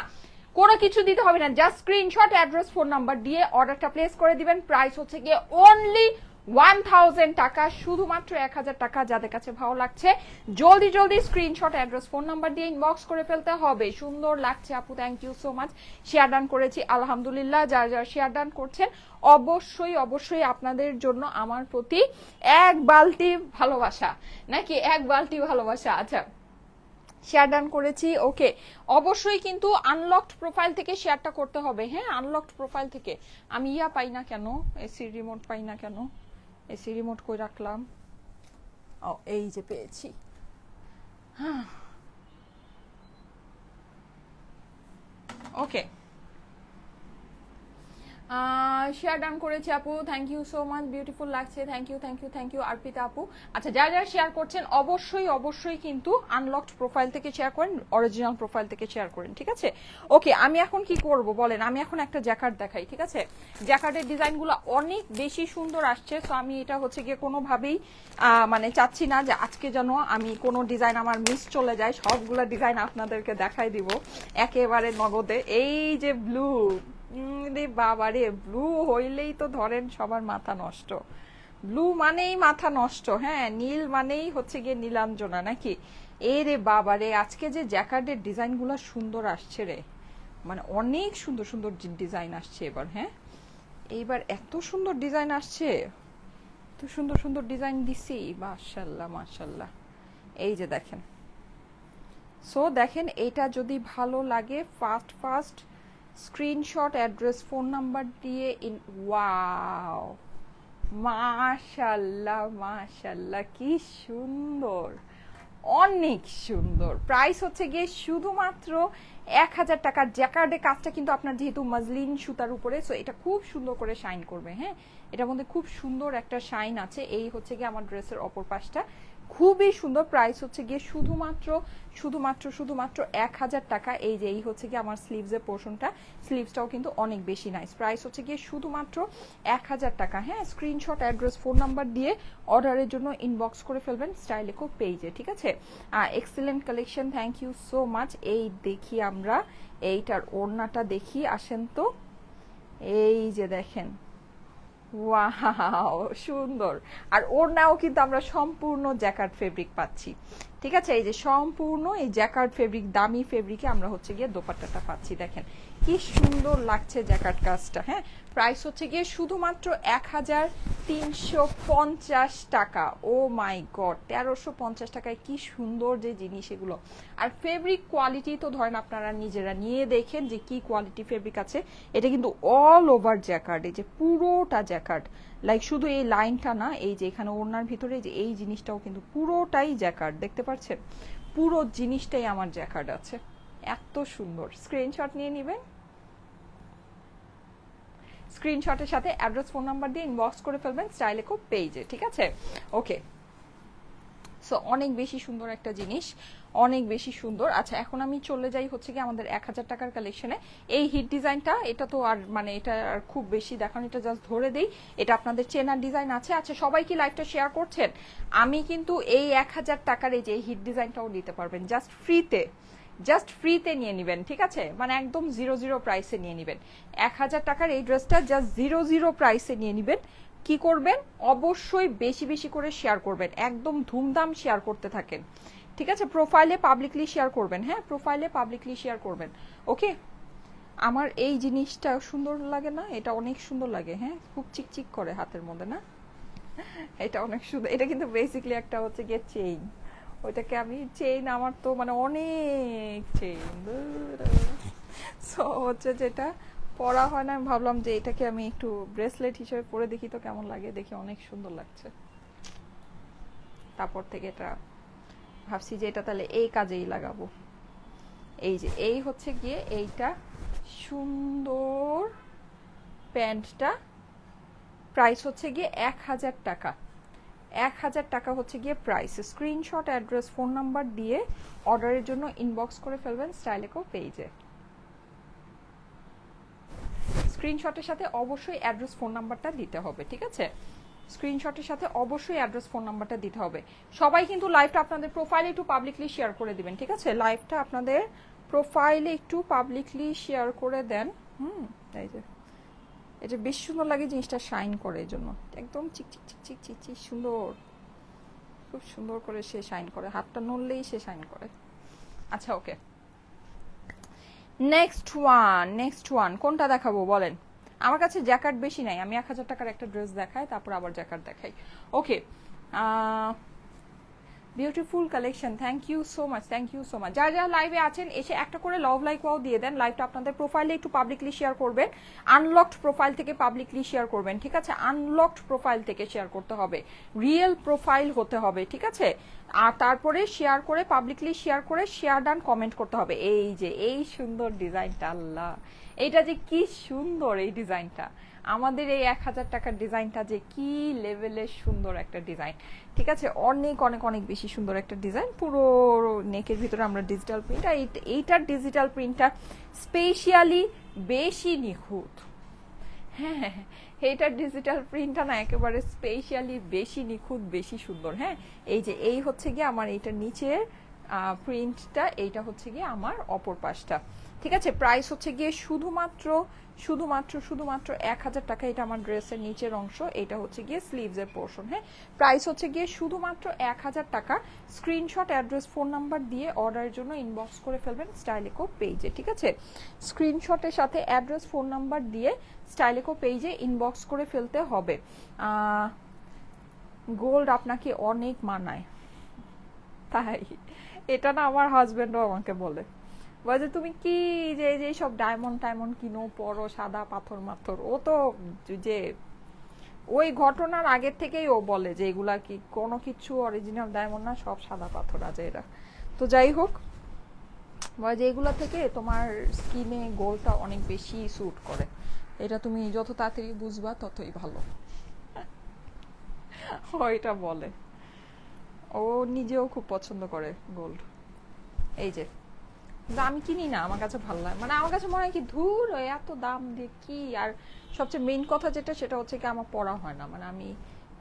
কোনো কিছু দিতে হবে না, just screenshot, address, phone number দিয়ে অর্ডারটা প্লেস করে দিবেন। প্রাইস হচ্ছে গিয়ে অনলি 1000 টাকা, শুধুমাত্র 1000 টাকা। যাদের কাছে ভালো লাগছে জলদি স্ক্রিনশট, অ্যাড্রেস, ফোন নাম্বার দিয়ে ইনবক্স করে ফেলতে হবে। সুন্দর লাগছে আপু, thank you so much. Share done করেছি আলহামদুলিল্লাহ। যারা শেয়ার ডান করছেন অবশ্যই আপনাদের জন্য আমার প্রতি 1 বালতি ভালোবাসা, নাকি 1 বালতি ভালোবাসা। আচ্ছা, শেয়ার ডান করেছি, ওকে। অবশ্যই কিন্তু আনলকড প্রোফাইল থেকে শেয়ারটা করতে হবে, হ্যাঁ, আনলকড প্রোফাইল থেকে। আমি পাই না কেন, এসি রিমোট পাই না কেন, এসি রিমোট কই রাখলাম, ও এই যে পেয়েছি, হ্যাঁ, ওকে। শেয়ার ডান করেছি আপু, thank you so much, beautiful লাগছে, থ্যাংক ইউ অর্পিতা আপু। আচ্ছা, যারা শেয়ার করছেন অবশ্যই কিন্তু আনলকড প্রোফাইল থেকে শেয়ার করেন, অরিজিনাল প্রোফাইল থেকে শেয়ার করেন, ঠিক আছে? ওকে, আমি এখন কি করব বলেন, আমি এখন একটা জ্যাকার্ড দেখাই, ঠিক আছে? জ্যাকার্ডের ডিজাইনগুলো অনেক বেশি সুন্দর আসছে, সো আমি এটা হচ্ছে গিয়ে কোনোভাবেই মানে চাচ্ছি না যে আজকে যেন আমি কোনো ডিজাইন আমার মিস চলে যায়, সবগুলো ডিজাইন আপনাদেরকে দেখাই দিব একেবারে নগদে। এই যে ব্লু, রে বাবা রে, ব্লু হইলেই তো ধরেন সবার মাথা নষ্ট, ব্লু মানেই মাথা নষ্ট, হ্যাঁ, নীল মানেই হচ্ছে গিয়ে নীলাঞ্জনা, নাকি? এ রে বাবা রে, আজকে যে জ্যাকার্ডের ডিজাইন গুলা সুন্দর আসছে রে, মানে অনেক সুন্দর সুন্দর ডিজাইন আসছে এবার, হ্যাঁ, এইবার এত সুন্দর ডিজাইন আসছে, এত সুন্দর সুন্দর ডিজাইন দিছি, মাশাল্লাহ মাশাল্লাহ। এই যে দেখেন, সো দেখেন, এটা যদি ভালো লাগে first screenshot, address, phone number দিয়ে ওয়াও, মাশাল্লাহ কি সুন্দর, অনেক সুন্দর। প্রাইস হচ্ছে গিয়ে শুধুমাত্র 1000 টাকার। জ্যাকার্ডের কাজটা কিন্তু আপনার যেহেতু মজলিন সুতার উপরে, সো এটা খুব সুন্দর করে শাইন করবে, হ্যাঁ, এটার মধ্যে খুব সুন্দর একটা শাইন আছে। এই হচ্ছে গিয়ে আমার ড্রেসের অপর পাশটা, খুবই সুন্দর। প্রাইস হচ্ছে গিয়ে শুধুমাত্র 1000 টাকা। এই যে এই হচ্ছে গিয়ে আমার স্লিভসের পোর্শনটা, স্লিভসটাও কিন্তু অনেক বেশি নাইস। প্রাইস হচ্ছে গিয়ে শুধুমাত্র 1000 টাকা, হ্যাঁ। স্ক্রিনশট, অ্যাড্রেস, ফোন নাম্বার দিয়ে অর্ডারের জন্য ইনবক্স করে ফেলবেন স্টাইলেকো পেজে, ঠিক আছে? Excellent collection, thank you so much. এই দেখি আমরা এইটার ওড়নাটা দেখি, আসেন তো। এই যে দেখেন, ওয়াও সুন্দর। আর ওড়নাও কিন্তু আমরা সম্পূর্ণ জ্যাকার্ড ফেব্রিক পাচ্ছি, ঠিক আছে? এই যে সম্পূর্ণ এই জ্যাকার্ড ফেব্রিক, দামি ফেব্রিকে আমরা হচ্ছে গিয়ে দোপাট্টাটা পাচ্ছি। দেখেন কি সুন্দর লাগছে জ্যাকার্ড কাজটা, হ্যাঁ। প্রাইস হচ্ছে গিয়ে শুধুমাত্র 1350 টাকা। ও মাই গড, 1350 টাকায় কি সুন্দর যে জিনিস এগুলো। আর ফেব্রিক কোয়ালিটি তো ধরেন আপনারা নিজেরা নিয়ে দেখেন যে কি কোয়ালিটি ফেব্রিক আছে। এটা কিন্তু অল ওভার জ্যাকার্ড, এই যে পুরোটা জ্যাকার্ড, লাইক শুধু এই লাইনটা না, এই যে এখানে ওড়নার ভিতরে যে এই জিনিসটাও কিন্তু পুরোটাই জ্যাকার্ড, দেখতে পাচ্ছেন? পুরো জিনিসটাই আমার জ্যাকার্ড আছে, এত সুন্দর। স্ক্রিনশট নিয়ে নেবেন, স্ক্রিনশটের সাথে অ্যাড্রেস, ফোন নাম্বার দিয়ে ইনবক্স করে ফেলবেন স্টাইলেকো পেজে, ঠিক আছে? ওকে, সো অনেক বেশি সুন্দর একটা জিনিস, অনেক বেশি সুন্দর। আচ্ছা, এখন আমি চলে যাই হচ্ছে কি আমাদের 1000 টাকার কালেকশনে। এই হিট ডিজাইনটা, এটা তো আর মানে এটা আর খুব বেশি দেখানো, এটা জাস্ট ধরে দেই, এটা আপনাদের চেনার ডিজাইন আছে। আচ্ছা, সবাই কি লাইভটা শেয়ার করছেন? আমি কিন্তু এই 1000 টাকার এই যে হিট ডিজাইনটাও নিতে পারবেন জাস্ট ফ্রিতে নিয়ে নেবেন, ঠিক আছে? মানে একদম 00 প্রাইসে নিয়ে নেবেন। 1000 টাকার এই ড্রেসটা জাস্ট 00 প্রাইসে নিয়ে নেবেন। কি করবেন? অবশ্যই বেশি বেশি করে শেয়ার করবেন, একদম ধুমধাম শেয়ার করতে থাকেন, ঠিক আছে? প্রোফাইলে পাবলিকলি শেয়ার করবেন, হ্যাঁ, প্রোফাইলে পাবলিকলি শেয়ার করবেন, ওকে? আমার এই জিনিসটা সুন্দর লাগে না? এটা অনেক সুন্দর লাগে, হ্যাঁ, খুব চিকচিক করে হাতের মধ্যে, না? এটা অনেক সুন্দর। এটা কিন্তু বেসিক্যালি একটা হচ্ছে গিয়ে চেইন, ওইটাকে আমি চেইন, আমার তো মানে অনেক চেইন, সো হচ্ছে যেটা পরা হয় না, আমি ভাবলাম যে এটাকে আমি একটু ব্রেসলেট হিসেবে পরে দেখি তো কেমন লাগে, দেখি অনেক সুন্দর লাগছে। তারপর থেকে এটা ভাবছি যে এটা তাহলে এই কাজেই লাগাবো। এই যে এই হচ্ছে গিয়ে এইটা সুন্দর প্যান্টটা প্রাইস হচ্ছে গিয়ে 1000 টাকা। 1000 টাকা হচ্ছে গিয়ে price. Screenshot, address, phone number দিয়ে অর্ডারের জন্য ইনবক্স করে ফেলবেন স্টাইলেকো পেজে। স্ক্রিনশটের সাথে অবশ্যই অ্যাড্রেস ফোন নাম্বারটা দিতে হবে, ঠিক আছে? স্ক্রিনশটের সাথে অবশ্যই অ্যাড্রেস ফোন নাম্বারটা দিতে হবে। সবাই কিন্তু লাইভটা আপনাদের প্রোফাইলে একটু পাবলিকলি শেয়ার করে দিবেন, ঠিক আছে? লাইভটা আপনাদের প্রোফাইলে একটু পাবলিকলি শেয়ার করে দেন। এই যে এটা বেশ সুন্দর লাগে, জিনিসটা শাইন করে, এই জন্য একদম চিক চিক চিক চিক চিক চিক সুন্দর, খুব সুন্দর করে সে শাইন করে, হাতটা নড়লেই সে শাইন করে। আচ্ছা ওকে, নেক্সট ওয়ান কোনটা দেখাবো বলেন? আমার কাছে জ্যাকেট বেশি নাই, আমি 1000 টাকার একটা ড্রেস দেখাই, তারপর আবার জ্যাকেট দেখাই। Okay, beautiful collection, thank you so much, thank you so much. যারা যারা লাইভে আছেন এসে একটা করে লাভ লাইক ওয়াও দিয়ে দেন। লাইভটা আপনাদের প্রোফাইলে একটু পাবলিকলি শেয়ার করবেন, আনলকড প্রোফাইল থেকে পাবলিকলি শেয়ার করবেন, ঠিক আছে? আনলকড প্রোফাইল থেকে শেয়ার করতে হবে, রিয়েল প্রোফাইল হতে হবে, ঠিক আছে? আর তারপরে শেয়ার করে পাবলিকলি শেয়ার করে শেয়ার ডান কমেন্ট করতে হবে। এই যে এই সুন্দর ডিজাইনটা, আল্লাহ এইটা যে কি সুন্দর, এই ডিজাইনটা আমাদের এই 1000 টাকার ডিজাইনটা যে কি লেভেলের সুন্দর একটা ডিজাইন, ঠিক আছে? অনেক অনেক অনেক বেশি সুন্দর একটা ডিজাইন। পুরো নেকের ভিতরে আমরা ডিজিটাল প্রিন্ট, এইটার ডিজিটাল প্রিন্টটা স্পেশালি বেশি নিখুঁত। হ্যাঁ, এইটার ডিজিটাল প্রিন্টটা না একেবারে স্পেশালি বেশি নিখুঁত, বেশি সুন্দর। হ্যাঁ, এই যে এই হচ্ছে গিয়ে আমার এইটার নিচের প্রিন্টটা, এইটা হচ্ছে গিয়ে আমার অপর পাশটা, ঠিক আছে? প্রাইস হচ্ছে গিয়ে শুধুমাত্র 1000 টাকা। এটা আমার ড্রেসের নিচের অংশ, এটা হচ্ছে গিয়ে স্লিভসের পোর্শন। হ্যাঁ, প্রাইস হচ্ছে গিয়ে শুধুমাত্র 1000 টাকা। স্ক্রিনশট, অ্যাড্রেস, ফোন নাম্বার দিয়ে অর্ডারের জন্য ইনবক্স করে ফেলবেন স্টাইলেকো পেজে, ঠিক আছে? স্ক্রিনশটের সাথে অ্যাড্রেস, ফোন নাম্বার দিয়ে স্টাইলেকো পেজে ইনবক্স করে ফেলতে হবে। গোল্ড আপনাকে অনেক মানায়, তাই এটা না আমার হাজবেন্ডও আমাকে বলে, বলে তুমি কি যে যে সব ডায়মন্ড টাইমন্ড কিনো, পরো, সাদা পাথর মাথর। ও তো যে ওই ঘটনার আগের থেকেই ও বলে যে এগুলা কি কোনো কিছু অরিজিনাল ডায়মন্ড না, সব সাদা পাথর আছে এরা। তো যাই হোক, বলে যে এগুলা থেকে তোমার স্কিনে গোলটা অনেক বেশি স্যুট করে, এটা তুমি যত তাড়াতাড়ি বুঝবা ততই ভালো। ওইটা বলে, ও নিজেও খুব পছন্দ করে গোল্ড। এই যে আমি কিনি না, আমার কাছে ভালো লাগে, মানে আমার কাছে মনে হয় কি ধুর এত দাম দিয়ে কি। আর সবচেয়ে মেইন কথা যেটা, সেটা হচ্ছে কি আমার পড়া হয় না, মানে আমি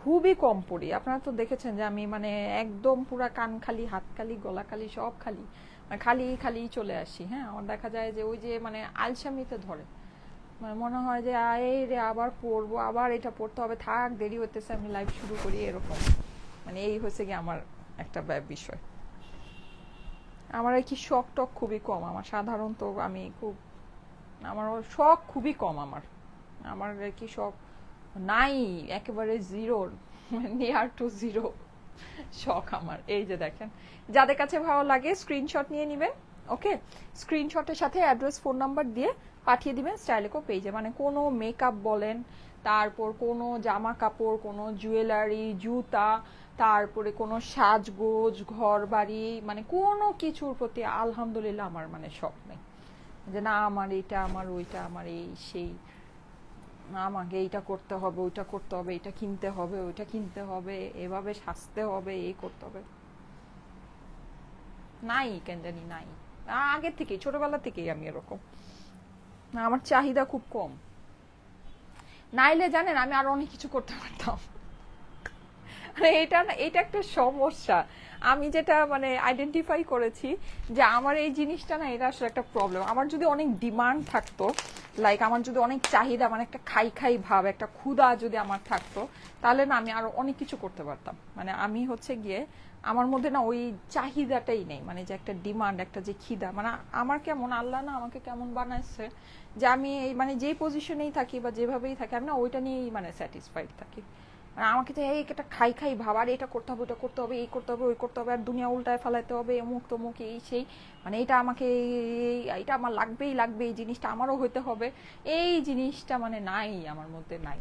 খুবই কম পড়ি। আপনারা তো দেখেছেন যে আমি মানে একদম পুরা কান খালি, হাত খালি, গলা খালি, সব খালি, মানে খালি খালি চলে আসি। হ্যাঁ, আমার দেখা যায় যে ওই যে মানে আলসামিতে ধরে, মানে মনে হয় যে এই রে আবার পড়বো, আবার এটা পড়তে হবে, থাক দেরি হইতেছে, আমি লাইভ শুরু করি, এরকম। মানে এই হচ্ছে কি আমার একটা বিষয়। আমার আর কি শখ টক খুবই কম, আমার সাধারণত আমি খুব, আমার শখ খুবই কম, আমার আর কি শখ নাই, একেবারে জিরো, নিয়ার টু জিরো শখ আমার। এই যে দেখেন, যাদের কাছে ভালো লাগে স্ক্রিনশট নিয়ে নেবেন। ওকে, স্ক্রিনশটের সাথে অ্যাড্রেস, ফোন নাম্বার দিয়ে পাঠিয়ে দিবেন স্টাইলেকো পেজে। মানে কোনো মেকআপ বলেন, তারপর কোনো জামা কাপড়, কোনো জুয়েলারি, জুতা, তারপরে কোনো সাজগোজ, ঘর বাড়ি, মানে কোনো কিছুর প্রতি আলহামদুলিল্লাহ আমার মানে শখ নেই যে না আমার এটা, আমার ওইটা, আমার এই সেই, আমাকে এইটা করতে হবে, ওইটা করতে হবে, এটা কিনতে হবে, ওইটা কিনতে হবে, এভাবে সাজতে হবে, এই করতে হবে, নাই কেন জানি নাই। আগের থেকেই, ছোটবেলা থেকেই আমি এরকম, আমার চাহিদা খুব কম। নাইলে জানেন আমি আরো অনেক কিছু করতে পারতাম। এটা একটা সমস্যা। আমি যেটা মানে আইডেন্টিফাই করেছি যে আমার এই জিনিসটা না, এটা আসলে একটা প্রবলেম। আমার যদি অনেক ডিমান্ড থাকতো, লাইক আমার যদি অনেক চাহিদা, মানে একটা খাই ভাব, একটা ক্ষুধা যদি আমার থাকতো, তাহলে না আমি আরো অনেক কিছু করতে পারতাম। মানে আমি হচ্ছে গিয়ে আমার মধ্যে না ওই চাহিদাটাই নেই, মানে যে একটা ডিমান্ড, একটা যে খিদা, মানে আমার কেমন আল্লাহ না আমাকে কেমন বানাইছে যে আমি এই মানে যেই পজিশনেই থাকি বা যেভাবেই থাকি, আমি না ওইটা নিয়েই মানে স্যাটিসফাইড থাকি। আমাকে তো এই একটা খাই ভাব, আর এটা করতে হবে, ওটা করতে হবে, এই করতে হবে, ওই করতে হবে, আর দুনিয়া উল্টায় ফেলাইতে হবে, অমুক তমুক এই সেই, মানে এটা আমাকে এটা আমার লাগবেই লাগবে, এই জিনিসটা আমারও হইতে হবে, এই জিনিসটা মানে নাই আমার মধ্যে, নাই,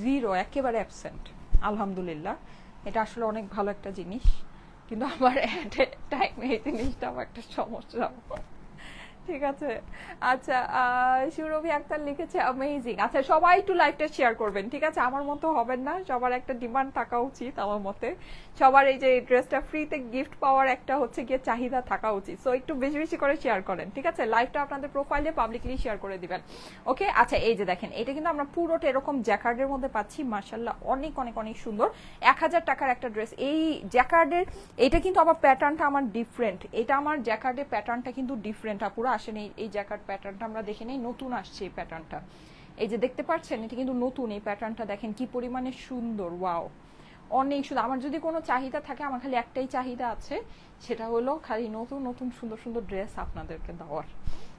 জিরো, একেবারে অ্যাবসেন্ট। আলহামদুলিল্লাহ, এটা আসলে অনেক ভালো একটা জিনিস, কিন্তু আমার টাইম এই জিনিসটা আমার একটা সমস্যা। ঠিক আছে। আচ্ছা, সুরভি আক্তার লিখেছে অ্যামেজিং। আচ্ছা, সবাই একটু লাইভটা শেয়ার করবেন, ঠিক আছে? আমার মতো হবেন না, সবার একটা ডিমান্ড থাকা উচিত আমার মতে। সবার এই যে ড্রেসটা ফ্রিতে গিফট পাওয়ার একটা হচ্ছে গিয়ে চাহিদা থাকা উচিত। সো একটু বেশি বেশি করে শেয়ার করেন, ঠিক আছে? লাইভটা আপনাদের প্রোফাইলে পাবলিকলি শেয়ার করে দিবেন, ওকে? আচ্ছা, এই যে দেখেন, এটা কিন্তু আমরা পুরোটা এরকম জ্যাকার্ডের মধ্যে পাচ্ছি, মাশাআল্লাহ অনেক অনেক অনেক সুন্দর। 1000 টাকার একটা ড্রেস। এই জ্যাকার্ডের এটা কিন্তু আবার প্যাটার্নটা আমার ডিফারেন্ট, এটা আমার জ্যাকার্ডের প্যাটার্নটা কিন্তু ডিফারেন্ট। আপুরা আসেন, এই জ্যাকার্ড প্যাটার্নটা আমরা দেখে নেই, নতুন আসছে এই প্যাটার্নটা। এই যে দেখতে পাচ্ছেন, এটা কিন্তু নতুন। এই প্যাটার্নটা দেখেন কি পরিমাণে সুন্দর, ওয়াও অনেক সুন্দর। আমার যদি কোনো চাহিদা থাকে, আমার খালি একটাই চাহিদা আছে, সেটা হলো খালি নতুন নতুন সুন্দর সুন্দর ড্রেস আপনাদেরকে দেওয়ার।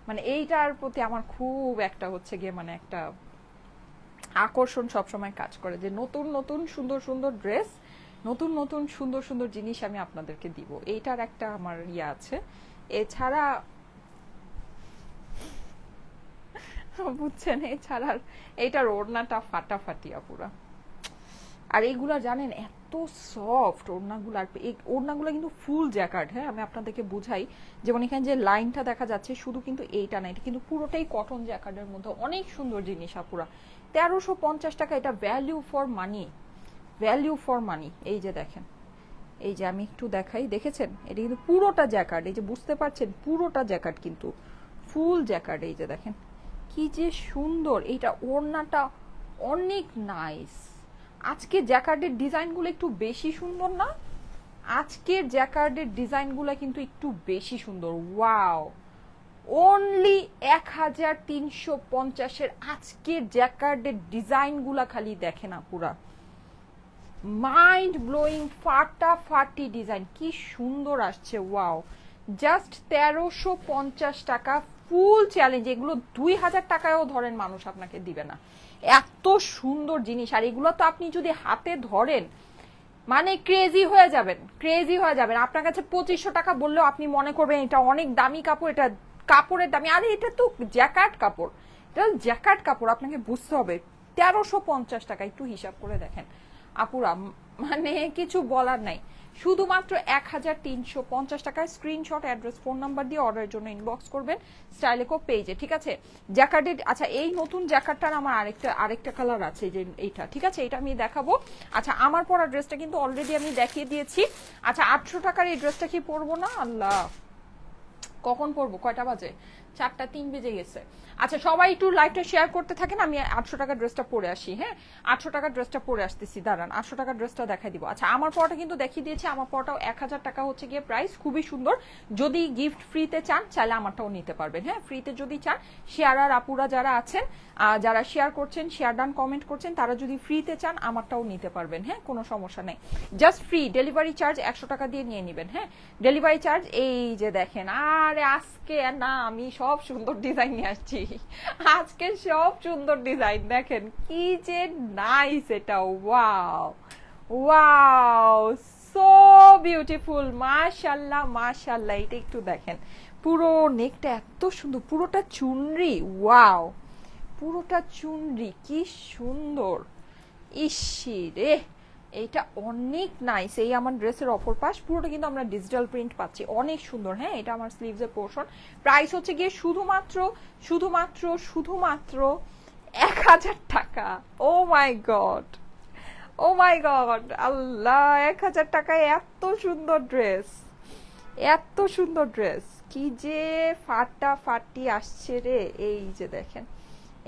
মানে এইটার প্রতি আমার খুব একটা হচ্ছে গিয়ে মানে একটা আকর্ষণ সবসময় কাজ করে, যে নতুন নতুন সুন্দর সুন্দর ড্রেস, নতুন নতুন সুন্দর সুন্দর জিনিস আমি আপনাদেরকে দিব, এইটার একটা আমার ইয়ে আছে। এছাড়া বুঝছেন, এছাড়া এইটার ওড়নাটা ফাটাফাটি আপুরা। আর এইগুলা জানেন এত সফট ওড়নাগুলো, আর এই ওড়নাগুলো কিন্তু ফুল জ্যাকার্ড। হ্যাঁ, আমি আপনাদেরকে বুঝাই, যেমন এখানে যে লাইনটা দেখা যাচ্ছে শুধু কিন্তু এইটা না, এটা কিন্তু পুরোটাই কটন জ্যাকার্ডের মধ্যে, অনেক সুন্দর জিনিস আপুরা। 1350 টাকা, এটা value for money, value for money. এই যে দেখেন, এই যে আমি একটু দেখাই, দেখেছেন এটা কিন্তু পুরোটা জ্যাকার্ড, এই যে বুঝতে পারছেন পুরোটা জ্যাকার্ড কিন্তু ফুল জ্যাকার্ড। এই যে দেখেন কি যে সুন্দর, এইটা ওড়নাটা অনেক নাইস। আজকে জ্যাকার্ডের ডিজাইনগুলো একটু বেশি সুন্দর না? আজকের জ্যাকার্ডের ডিজাইনগুলো কিন্তু একটু বেশি সুন্দর। ওয়াও, অনলি 1350-এর আজকের জ্যাকার্ডের ডিজাইনগুলা খালি দেখেন আপুরা, মাইন্ড ব্লোয়িং, ফাটাফাটি ডিজাইন, কি সুন্দর আসছে। ওয়াও, জাস্ট 1350 টাকা, ফুল চ্যালেঞ্জ। এগুলো 2000 টাকায়ও ধরেন মানুষ আপনাকে দিবে না, এত সুন্দর জিনিস। আর এগুলো তো আপনি যদি হাতে ধরেন মানে ক্রেজি হয়ে যাবেন, ক্রেজি হয়ে যাবেন। আপনার কাছে 2500 টাকা বললেও আপনি মনে করবেন এটা অনেক দামি কাপড়, এটা কাপড়ের দামি। আরে এটা তো জ্যাকার্ড কাপড়, এটা জ্যাকার্ড কাপড়, আপনাকে বুঝতে হবে। 1350 টাকা, একটু হিসাব করে দেখেন আপুরা, মানে কিছু বলার নাই। শুধুমাত্র 1350 টাকায় স্ক্রিনশট, অ্যাড্রেস, ফোন নাম্বার দিয়ে অর্ডারের জন্য ইনবক্স করবেন স্টাইলেকো পেজে, ঠিক আছে? জ্যাকার্ডের, আচ্ছা এই নতুন জ্যাকার্ডটার আমার আরেকটা কালার আছে, যে এইটা, ঠিক আছে? এটা আমি দেখাবো। আচ্ছা, আমার পরা ড্রেসটা কিন্তু অলরেডি আমি দেখিয়ে দিয়েছি। আচ্ছা, 800 টাকার এই ড্রেসটা কি পরবো না? আল্লাহ, কখন পরবো, কয়টা বাজে? 4:03 বেজে গেছে। আচ্ছা, সবাই একটু লাইভটা শেয়ার করতে থাকেন, আমি 800 টাকার ড্রেসটা পরে আসি। হ্যাঁ, 800 টাকার ড্রেসটা পরে আসতেছি, দাঁড়ান 800 টাকার ড্রেসটা দেখাই দিব। আচ্ছা, আমার পরটা কিন্তু দেখিয়ে দিয়েছি, আমার পরটাও 1000 টাকা হচ্ছে গিয়ে প্রাইস, খুবই সুন্দর। যদি গিফট ফ্রিতে চান, চাইলে আমারটাও নিতে পারবেন। হ্যাঁ, ফ্রিতে যদি চান, শেয়ারার আপুরা যারা আছেন, যারা শেয়ার করছেন, শেয়ার ডান কমেন্ট করছেন, তারা যদি ফ্রিতে চান আমারটাও নিতে পারবেন। হ্যাঁ, কোনো সমস্যা নেই, জাস্ট ফ্রি ডেলিভারি চার্জ 100 টাকা দিয়ে নিয়ে নেবেন। হ্যাঁ, ডেলিভারি চার্জ। এই যে দেখেন, আরে আজকে না আমি সব সুন্দর ডিজাইন নিয়ে আসছি, আজকে সব সুন্দর ডিজাইন দেখেন কি যে নাইস এটা। ওয়াও ওয়াও, সো বিউটিফুল, মাশাআল্লাহ মাশাআল্লাহ। এটা একটু দেখেন, পুরো নেকটা এত সুন্দর, পুরোটা চুনরি। ওয়াও, পুরোটা চুনরি, কি সুন্দর। ইসি রে, এইটা অনেক নাইস। এই আমার ড্রেসের অপর পাশ পুরোটা কিন্তু আমরা ডিজিটাল প্রিন্ট পাচ্ছি, অনেক সুন্দর। হ্যাঁ, এটা আমার স্লিভসের পোর্শন। প্রাইস হচ্ছে গিয়ে শুধুমাত্র শুধুমাত্র শুধুমাত্র 1000 টাকা। ও my god, O my god, আল্লাহ, 1000 টাকায় এত সুন্দর ড্রেস, এত সুন্দর ড্রেস, কি যে ফাটাফাটি আসছে রে। এই যে দেখেন,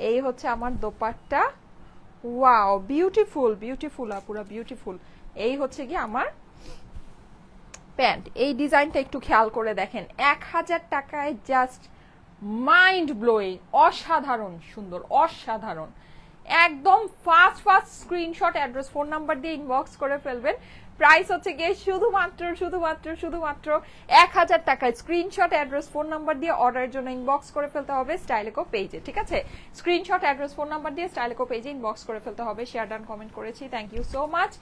এই হচ্ছে আমার দোপাট্টা। ওয়াও, বিউটিফুল বিউটিফুল আপুরা, বিউটিফুল। এই হচ্ছে কি আমার প্যান্ট। এই ডিজাইনটা একটু খেয়াল করে দেখেন, 1000 টাকায় জাস্ট মাইন্ড ব্লোয়িং, অসাধারণ সুন্দর, অসাধারণ। একদম fast fast screenshot, address, phone number দিয়ে ইনবক্স করে ফেলবেন। প্রাইস হচ্ছে গিয়ে শুধুমাত্র শুধুমাত্র শুধুমাত্র 1000 টাকায়। স্ক্রিনশট, অ্যাড্রেস, ফোন নাম্বার দিয়ে অর্ডারের জন্য ইনবক্স করে ফেলতে হবে স্টাইলেকো পেজে, ঠিক আছে? স্ক্রিনশট, অ্যাড্রেস, ফোন নাম্বার দিয়ে স্টাইলেকো পেজে ইনবক্স করে ফেলতে হবে। শেয়ার ডান কমেন্ট করেছি, থ্যাংক ইউ সো মাচ।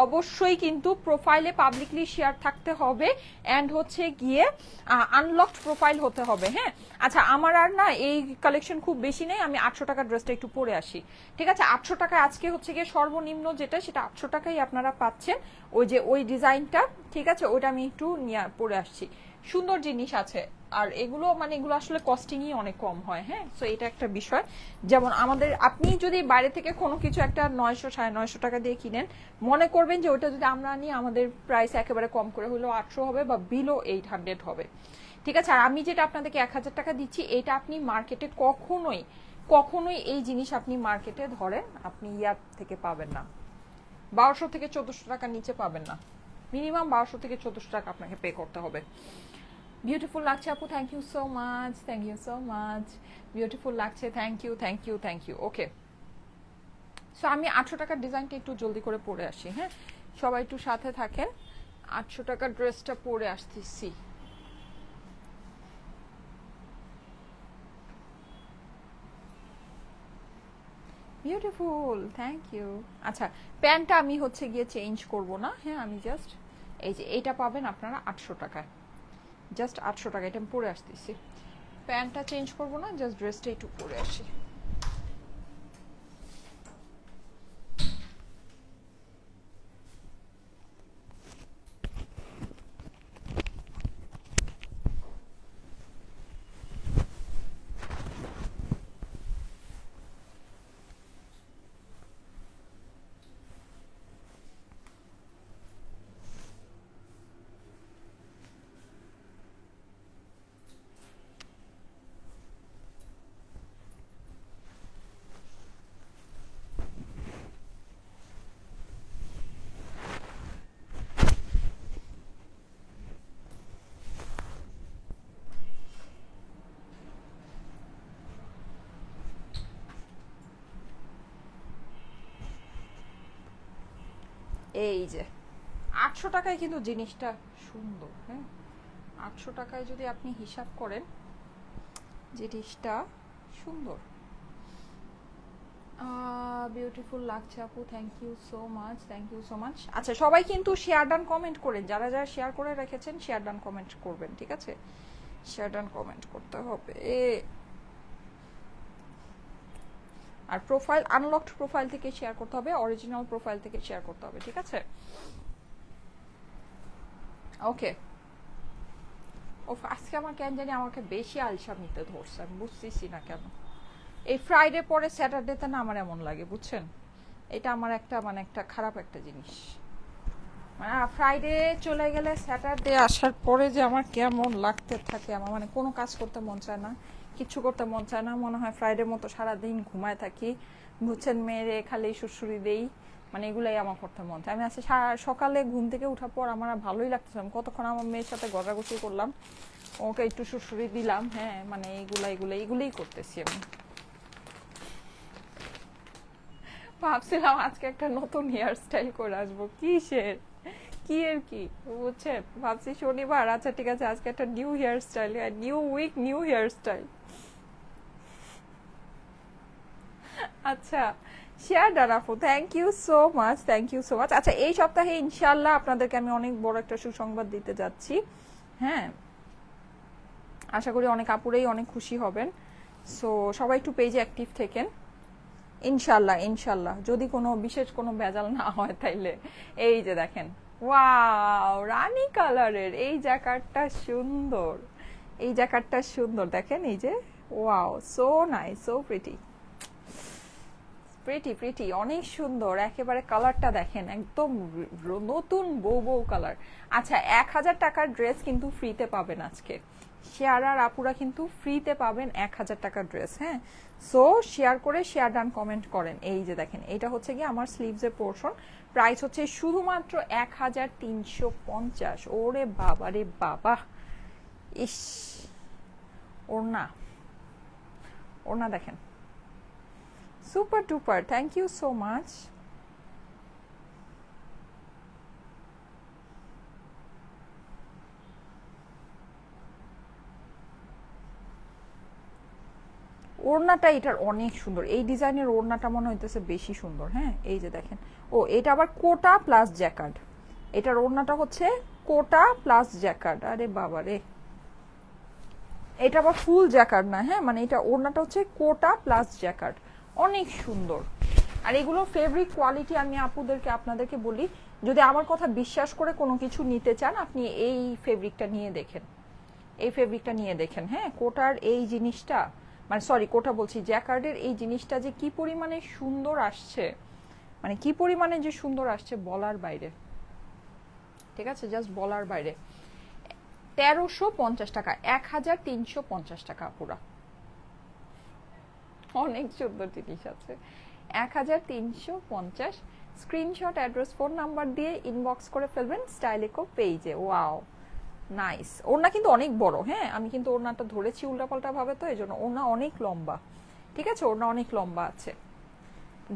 অবশ্যই কিন্তু প্রোফাইলে পাবলিকলি শেয়ার থাকতে হবে, অ্যান্ড হচ্ছে গিয়ে আনলকড প্রোফাইল হতে হবে। হ্যাঁ, আচ্ছা, আমার আর না এই কালেকশন খুব বেশি নেই, আমি 800 টাকার ড্রেসটা একটু পরে আসি, ঠিক আছে? 800 টাকায় আজকে হচ্ছে গিয়ে সর্বনিম্ন যেটা, সেটা 800 টাকাই আপনারা পাচ্ছেন, ওই যে ওই ডিজাইনটা, ঠিক আছে? ওইটা আমি একটু নিয়ে পরে আসছি। সুন্দর জিনিস আছে। আর এগুলো মানে এগুলো আসলে কস্টিংই অনেক কম হয়। হ্যাঁ, সো এটা একটা বিষয়। যেমন আমাদের আপনি যদি বাইরে থেকে কোনো কিছু একটা 900 950 টাকা দিয়ে কিনেন, মনে করবেন যে ওটা যদি আমরা আনি আমাদের প্রাইস একেবারে কম করে হলেও 800 হবে বা বিলো 800 হবে। ঠিক আছে, আর আমি যেটা আপনাদেরকে 1000 টাকা দিচ্ছি, এটা আপনি মার্কেটে কখনোই কখনোই এই জিনিস আপনি মার্কেটে ধরেন আপনি ইয়ার থেকে পাবেন না, 1200 থেকে 1400 টাকার নিচে পাবেন না। মিনিমাম 1200 থেকে 1400 টাকা আপনাকে পে করতে হবে। বিউটিফুল লাগছে আপু, thank you so much, thank you so much. Beautiful লাগছে, thank you thank you thank you. Okay, so আমি 800 টাকার ডিজাইনটা একটু জলদি করে পরে আসি। হ্যাঁ, সবাই একটু সাথে থাকেন। 800 টাকার ড্রেসটা পরে আসতেছি। Beautiful, thank you. আচ্ছা, প্যান্টটা আমি হচ্ছে গিয়ে চেঞ্জ করব না। হ্যাঁ, আমি জাস্ট এই যে এইটা পাবেন আপনারা 800 টাকায়, জাস্ট 800 টাকা। এটা আমি পরে আসতেছি, প্যান্টটা চেঞ্জ করব না, জাস্ট ড্রেসটা একটু পরে আসি। এই যে 800 টাকায় কিন্তু জিনিসটা সুন্দর। হ্যাঁ, 800 টাকায় যদি আপনি হিসাব করেন জিনিসটা সুন্দর। বিউটিফুল লাগছে আপু, thank you so much, thank you so much. আচ্ছা, সবাই কিন্তু শেয়ার ডান কমেন্ট করেন, যারা যারা শেয়ার করে রেখেছেন শেয়ার ডান কমেন্ট করবেন। ঠিক আছে, শেয়ার ডান কমেন্ট করতে হবে। আর প্রোফাইল আনলকড প্রোফাইল থেকে শেয়ার করতে হবে, অরিজিনাল প্রোফাইল থেকে শেয়ার করতে হবে। ঠিক আছে, ওকে। ও আজকে আমার কেন জানি আমাকে বেশি আলসাম নিতে ধরছে, আমি বুঝতেছি না কেন। এই ফ্রাইডে পরে স্যাটারডেতে না আমার এমন লাগে, বুঝছেন? এটা আমার একটা মানে একটা খারাপ একটা জিনিস। মানে ফ্রাইডে চলে গেলে স্যাটারডে আসার পরে যে আমার কেমন লাগতে থাকে, আমার মানে কোনো কাজ করতে মন চায় না, কিচ্ছু করতে মন চায় না। মনে হয় ফ্রাইডে মতো সারাদিন ঘুমায় থাকি, বুঝছেন? মেয়েরে খালি সুরসুরি দেই, মানে এগুলাই আমার করতে মন চায়। আমি আজকে সকালে ঘুম থেকে ওঠার পর আমার ভালোই লাগতেছে, আমি কতক্ষণ আমার মেয়ের সাথে গড়াগড়ি করলাম, ওকে একটু সুরসুরি দিলাম। হ্যাঁ, মানে এগুলাই করতেছি আমি। ভাবছিলাম আজকে একটা নতুন হেয়ার স্টাইল করে আসবো, কিসের কি এর কি বুঝছেন? ভাবছি শনিবার, আচ্ছা ঠিক আছে আজকে একটা new hair style, new week new hair style. আচ্ছা, শেয়ার ডান আপু, thank you so much, thank you so much. আচ্ছা, এই সপ্তাহে ইনশাল্লাহ আপনাদেরকে আমি অনেক বড় একটা সুসংবাদ দিতে যাচ্ছি। হ্যাঁ, আশা করি অনেক আপুরেই অনেক খুশি হবেন। সো সবাই একটু পেজে অ্যাক্টিভ থেকেন। ইনশাল্লাহ ইনশাল্লাহ, যদি কোনো বিশেষ কোনো ভেজাল না হয় তাইলে। এই যে দেখেন, ওয়াও, রানী কালারের এই জ্যাকেটটা সুন্দর, এই জ্যাকেটটা সুন্দর, দেখেন এই যে, wow, so nice, so pretty, pretty pretty, অনেক সুন্দর একেবারে। কালারটা দেখেন, একদম নতুন বউ বউ কালার। আচ্ছা, 1000 টাকার ড্রেস কিন্তু ফ্রিতে পাবেন আজকে। শেয়ার আর আপুরা কিন্তু ফ্রিতে পাবেন 1000 টাকার ড্রেস। হ্যাঁ, সো শেয়ার করে শেয়ার ডান কমেন্ট করেন। এই যে দেখেন, এটা হচ্ছে কি আমার স্লিভসের পোর্শন, প্রাইস হচ্ছে শুধুমাত্র 1350। ওরে বাবা রে বাবা, ইস, ওড়না, ওড়না দেখেন, super duper, thank you so much. ওড়নাটা এটার অনেক সুন্দর, এই ডিজাইনের ওড়নাটা মনে হইতেছে বেশি সুন্দর। হ্যাঁ, এই যে দেখেন, ও এটা আবার কোটা প্লাস জ্যাকার্ড, এটার ওড়নাটা হচ্ছে কোটা প্লাস জ্যাকার্ড। আরে বাবা রে, এটা আবার ফুল জ্যাকার্ড না। হ্যাঁ, মানে এটা ওড়নাটা হচ্ছে কোটা প্লাস জ্যাকার্ড, অনেক সুন্দর। আর এগুলো ফেব্রিক কোয়ালিটি আমি আপুদেরকে আপনাদেরকে বলি, যদি আমার কথা বিশ্বাস করে কোনো কিছু নিতে চান আপনি এই ফেব্রিকটা নিয়ে দেখেন, এই ফেব্রিকটা নিয়ে দেখেন। হ্যাঁ, কোটার এই জিনিসটা, মানে সরি কোটা বলছি, জ্যাকার্ডের এই জিনিসটা যে কি পরিমাণে সুন্দর আসছে, মানে কি পরিমাণে যে সুন্দর আসছে বলার বাইরে। ঠিক আছে, জাস্ট বলার বাইরে। 1350 টাকা, 1350 টাকা পুরা। অনেক সুন্দর জিনিস আছে। 1350। স্ক্রিনশট, অ্যাড্রেস, ফোন নাম্বার দিয়ে ইনবক্স করে ফেলবেন স্টাইলিকো পেজে। Wow, nice. ওড়না কিন্তু অনেক বড়। হ্যাঁ, আমি কিন্তু ওড়নাটা ধরেছি উল্টাপাল্টা ভাবে, তো এই জন্য ওড়না অনেক লম্বা। ঠিক আছে, ওড়না অনেক লম্বা আছে।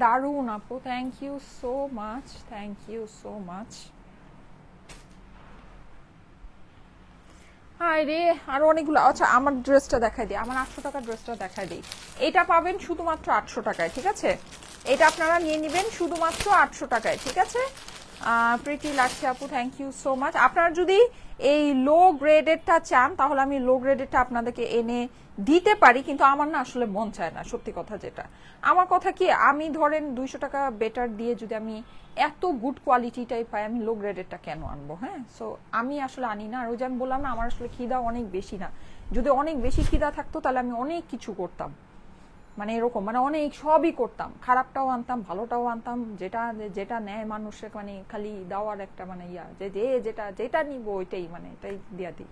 দারুণ আপু, thank you so much, thank you so much. আরে আরো অনেকগুলো। আচ্ছা, আমার ড্রেসটা দেখাই দিই, আমার 800 টাকার ড্রেসটা দেখাই দিই। এটা পাবেন শুধুমাত্র 800 টাকায়। ঠিক আছে, এটা আপনারা নিয়ে নেবেন শুধুমাত্র 800 টাকায়। ঠিক আছে, প্রিটি লাগছে আপু, থ্যাংক ইউ সো মাচ। আপনারা যদি এই লো গ্রেডেরটা চান তাহলে আমি লো গ্রেডেরটা আপনাদেরকে এনে দিতে পারি, কিন্তু আমার না আসলে মন চায় না, সত্যি কথা যেটা। আমার কথা কি, আমি ধরেন 200 টাকা বেটার দিয়ে যদি আমি এত গুড কোয়ালিটিটাই পাই, আমি লো গ্রেডেরটা কেন আনবো? হ্যাঁ, সো আমি আসলে আনি না। আর ওই যেন বললাম না, আমার আসলে খিদা অনেক বেশি না। যদি অনেক বেশি খিদা থাকতো তাহলে আমি অনেক কিছু করতাম, মানে এরকম, মানে অনেক সবই করতাম, খারাপটাও আনতাম, ভালোটাও আনতাম, যেটা যেটা নেয় মানুষের, মানে খালি দেওয়ার একটা মানে ইয়া, যে যেটা যেটা নিবো ওইটাই, মানে এটাই দিয়া দিই,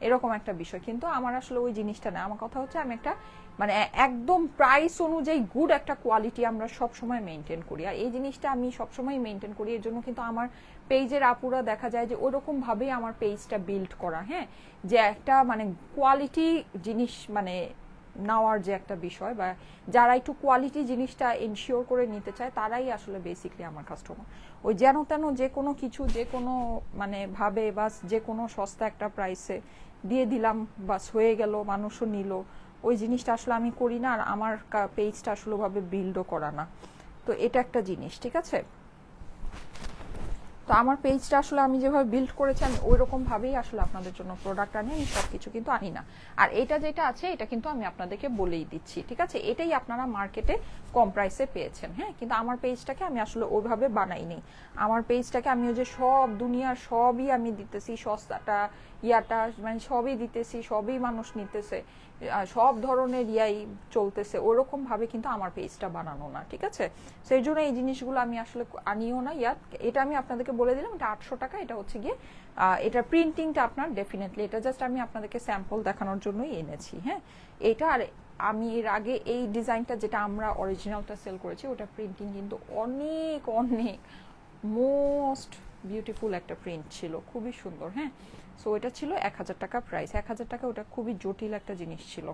এরকম একটা বিষয়। কিন্তু আমার আসলে ওই জিনিসটা না। আমার কথা হচ্ছে আমি একটা মানে একদম প্রাইস অনুযায়ী গুড একটা কোয়ালিটি আমরা সব সময় মেনটেন করি, আর এই জিনিসটা আমি সবসময় মেনটেন করি। এর জন্য কিন্তু আমার পেজের আপুরা দেখা যায় যে ওরকম ভাবেই আমার পেজটা বিল্ড করা। হ্যাঁ, যে একটা মানে কোয়ালিটি জিনিস মানে নেওয়ার যে একটা বিষয়, বা যারা একটু কোয়ালিটি জিনিসটা এনশিওর করে নিতে চায় তারাই আসলে বেসিকলি আমার কাস্টমার। ওই যেন তেন যে কোনো কিছু যে কোনো মানে ভাবে বাস যে কোনো সস্তা একটা প্রাইসে দিয়ে দিলাম বাস হয়ে গেল, মানুষও নিল, ওই জিনিসটা আসলে আমি করি না। আর আমার পেজটা আসলে ভাবে বিল্ডও করা না। তো এটা একটা জিনিস। ঠিক আছে, তো আমার পেজটা আসলে আমি যেভাবে বিল্ড করেছি আমি ওই রকম ভাবেই আসলে আপনাদের জন্য প্রোডাক্ট আনি, আমি সবকিছু কিন্তু আনি না। আর এটা যেটা আছে এটা কিন্তু আমি আপনাদেরকে বলেই দিচ্ছি। ঠিক আছে, এটাই আপনারা মার্কেটে কম প্রাইসে পেয়েছেন। হ্যাঁ, কিন্তু আমার পেজটাকে আমি আসলে ওইভাবে বানাইনি। আমার পেজটাকে আমি ওই যে সব দুনিয়ার সবই আমি দিতেছি, সস্তাটা ইয়াটা মানে সবই দিতেছি, সবই মানুষ নিতেছে, সব ধরনের ইয়াই চলতেছে, ওরকম ভাবে কিন্তু আমার পেজটা বানানো না। ঠিক আছে, সেই জন্য এই জিনিসগুলো আমি আসলে আনিও না। এটা আমি আপনাদেরকে বলে দিলাম, এটা 800 টাকা। এটা হচ্ছে গিয়ে এটা প্রিন্টিংটা আপনার ডেফিনেটলি, এটা জাস্ট আমি আপনাদেরকে স্যাম্পল দেখানোর জন্যই এনেছি। হ্যাঁ, এটা আর আমি এর আগে এই ডিজাইনটা যেটা আমরা অরিজিনালটা সেল করেছি ওটা প্রিন্টিং কিন্তু অনেক অনেক মোস্ট বিউটিফুল একটা প্রিন্ট ছিল, খুবই সুন্দর। হ্যাঁ, সো এটা ছিল 1000 টাকা প্রাইস। 1000 টাকা, ওটা খুবই জটিল একটা জিনিস ছিল।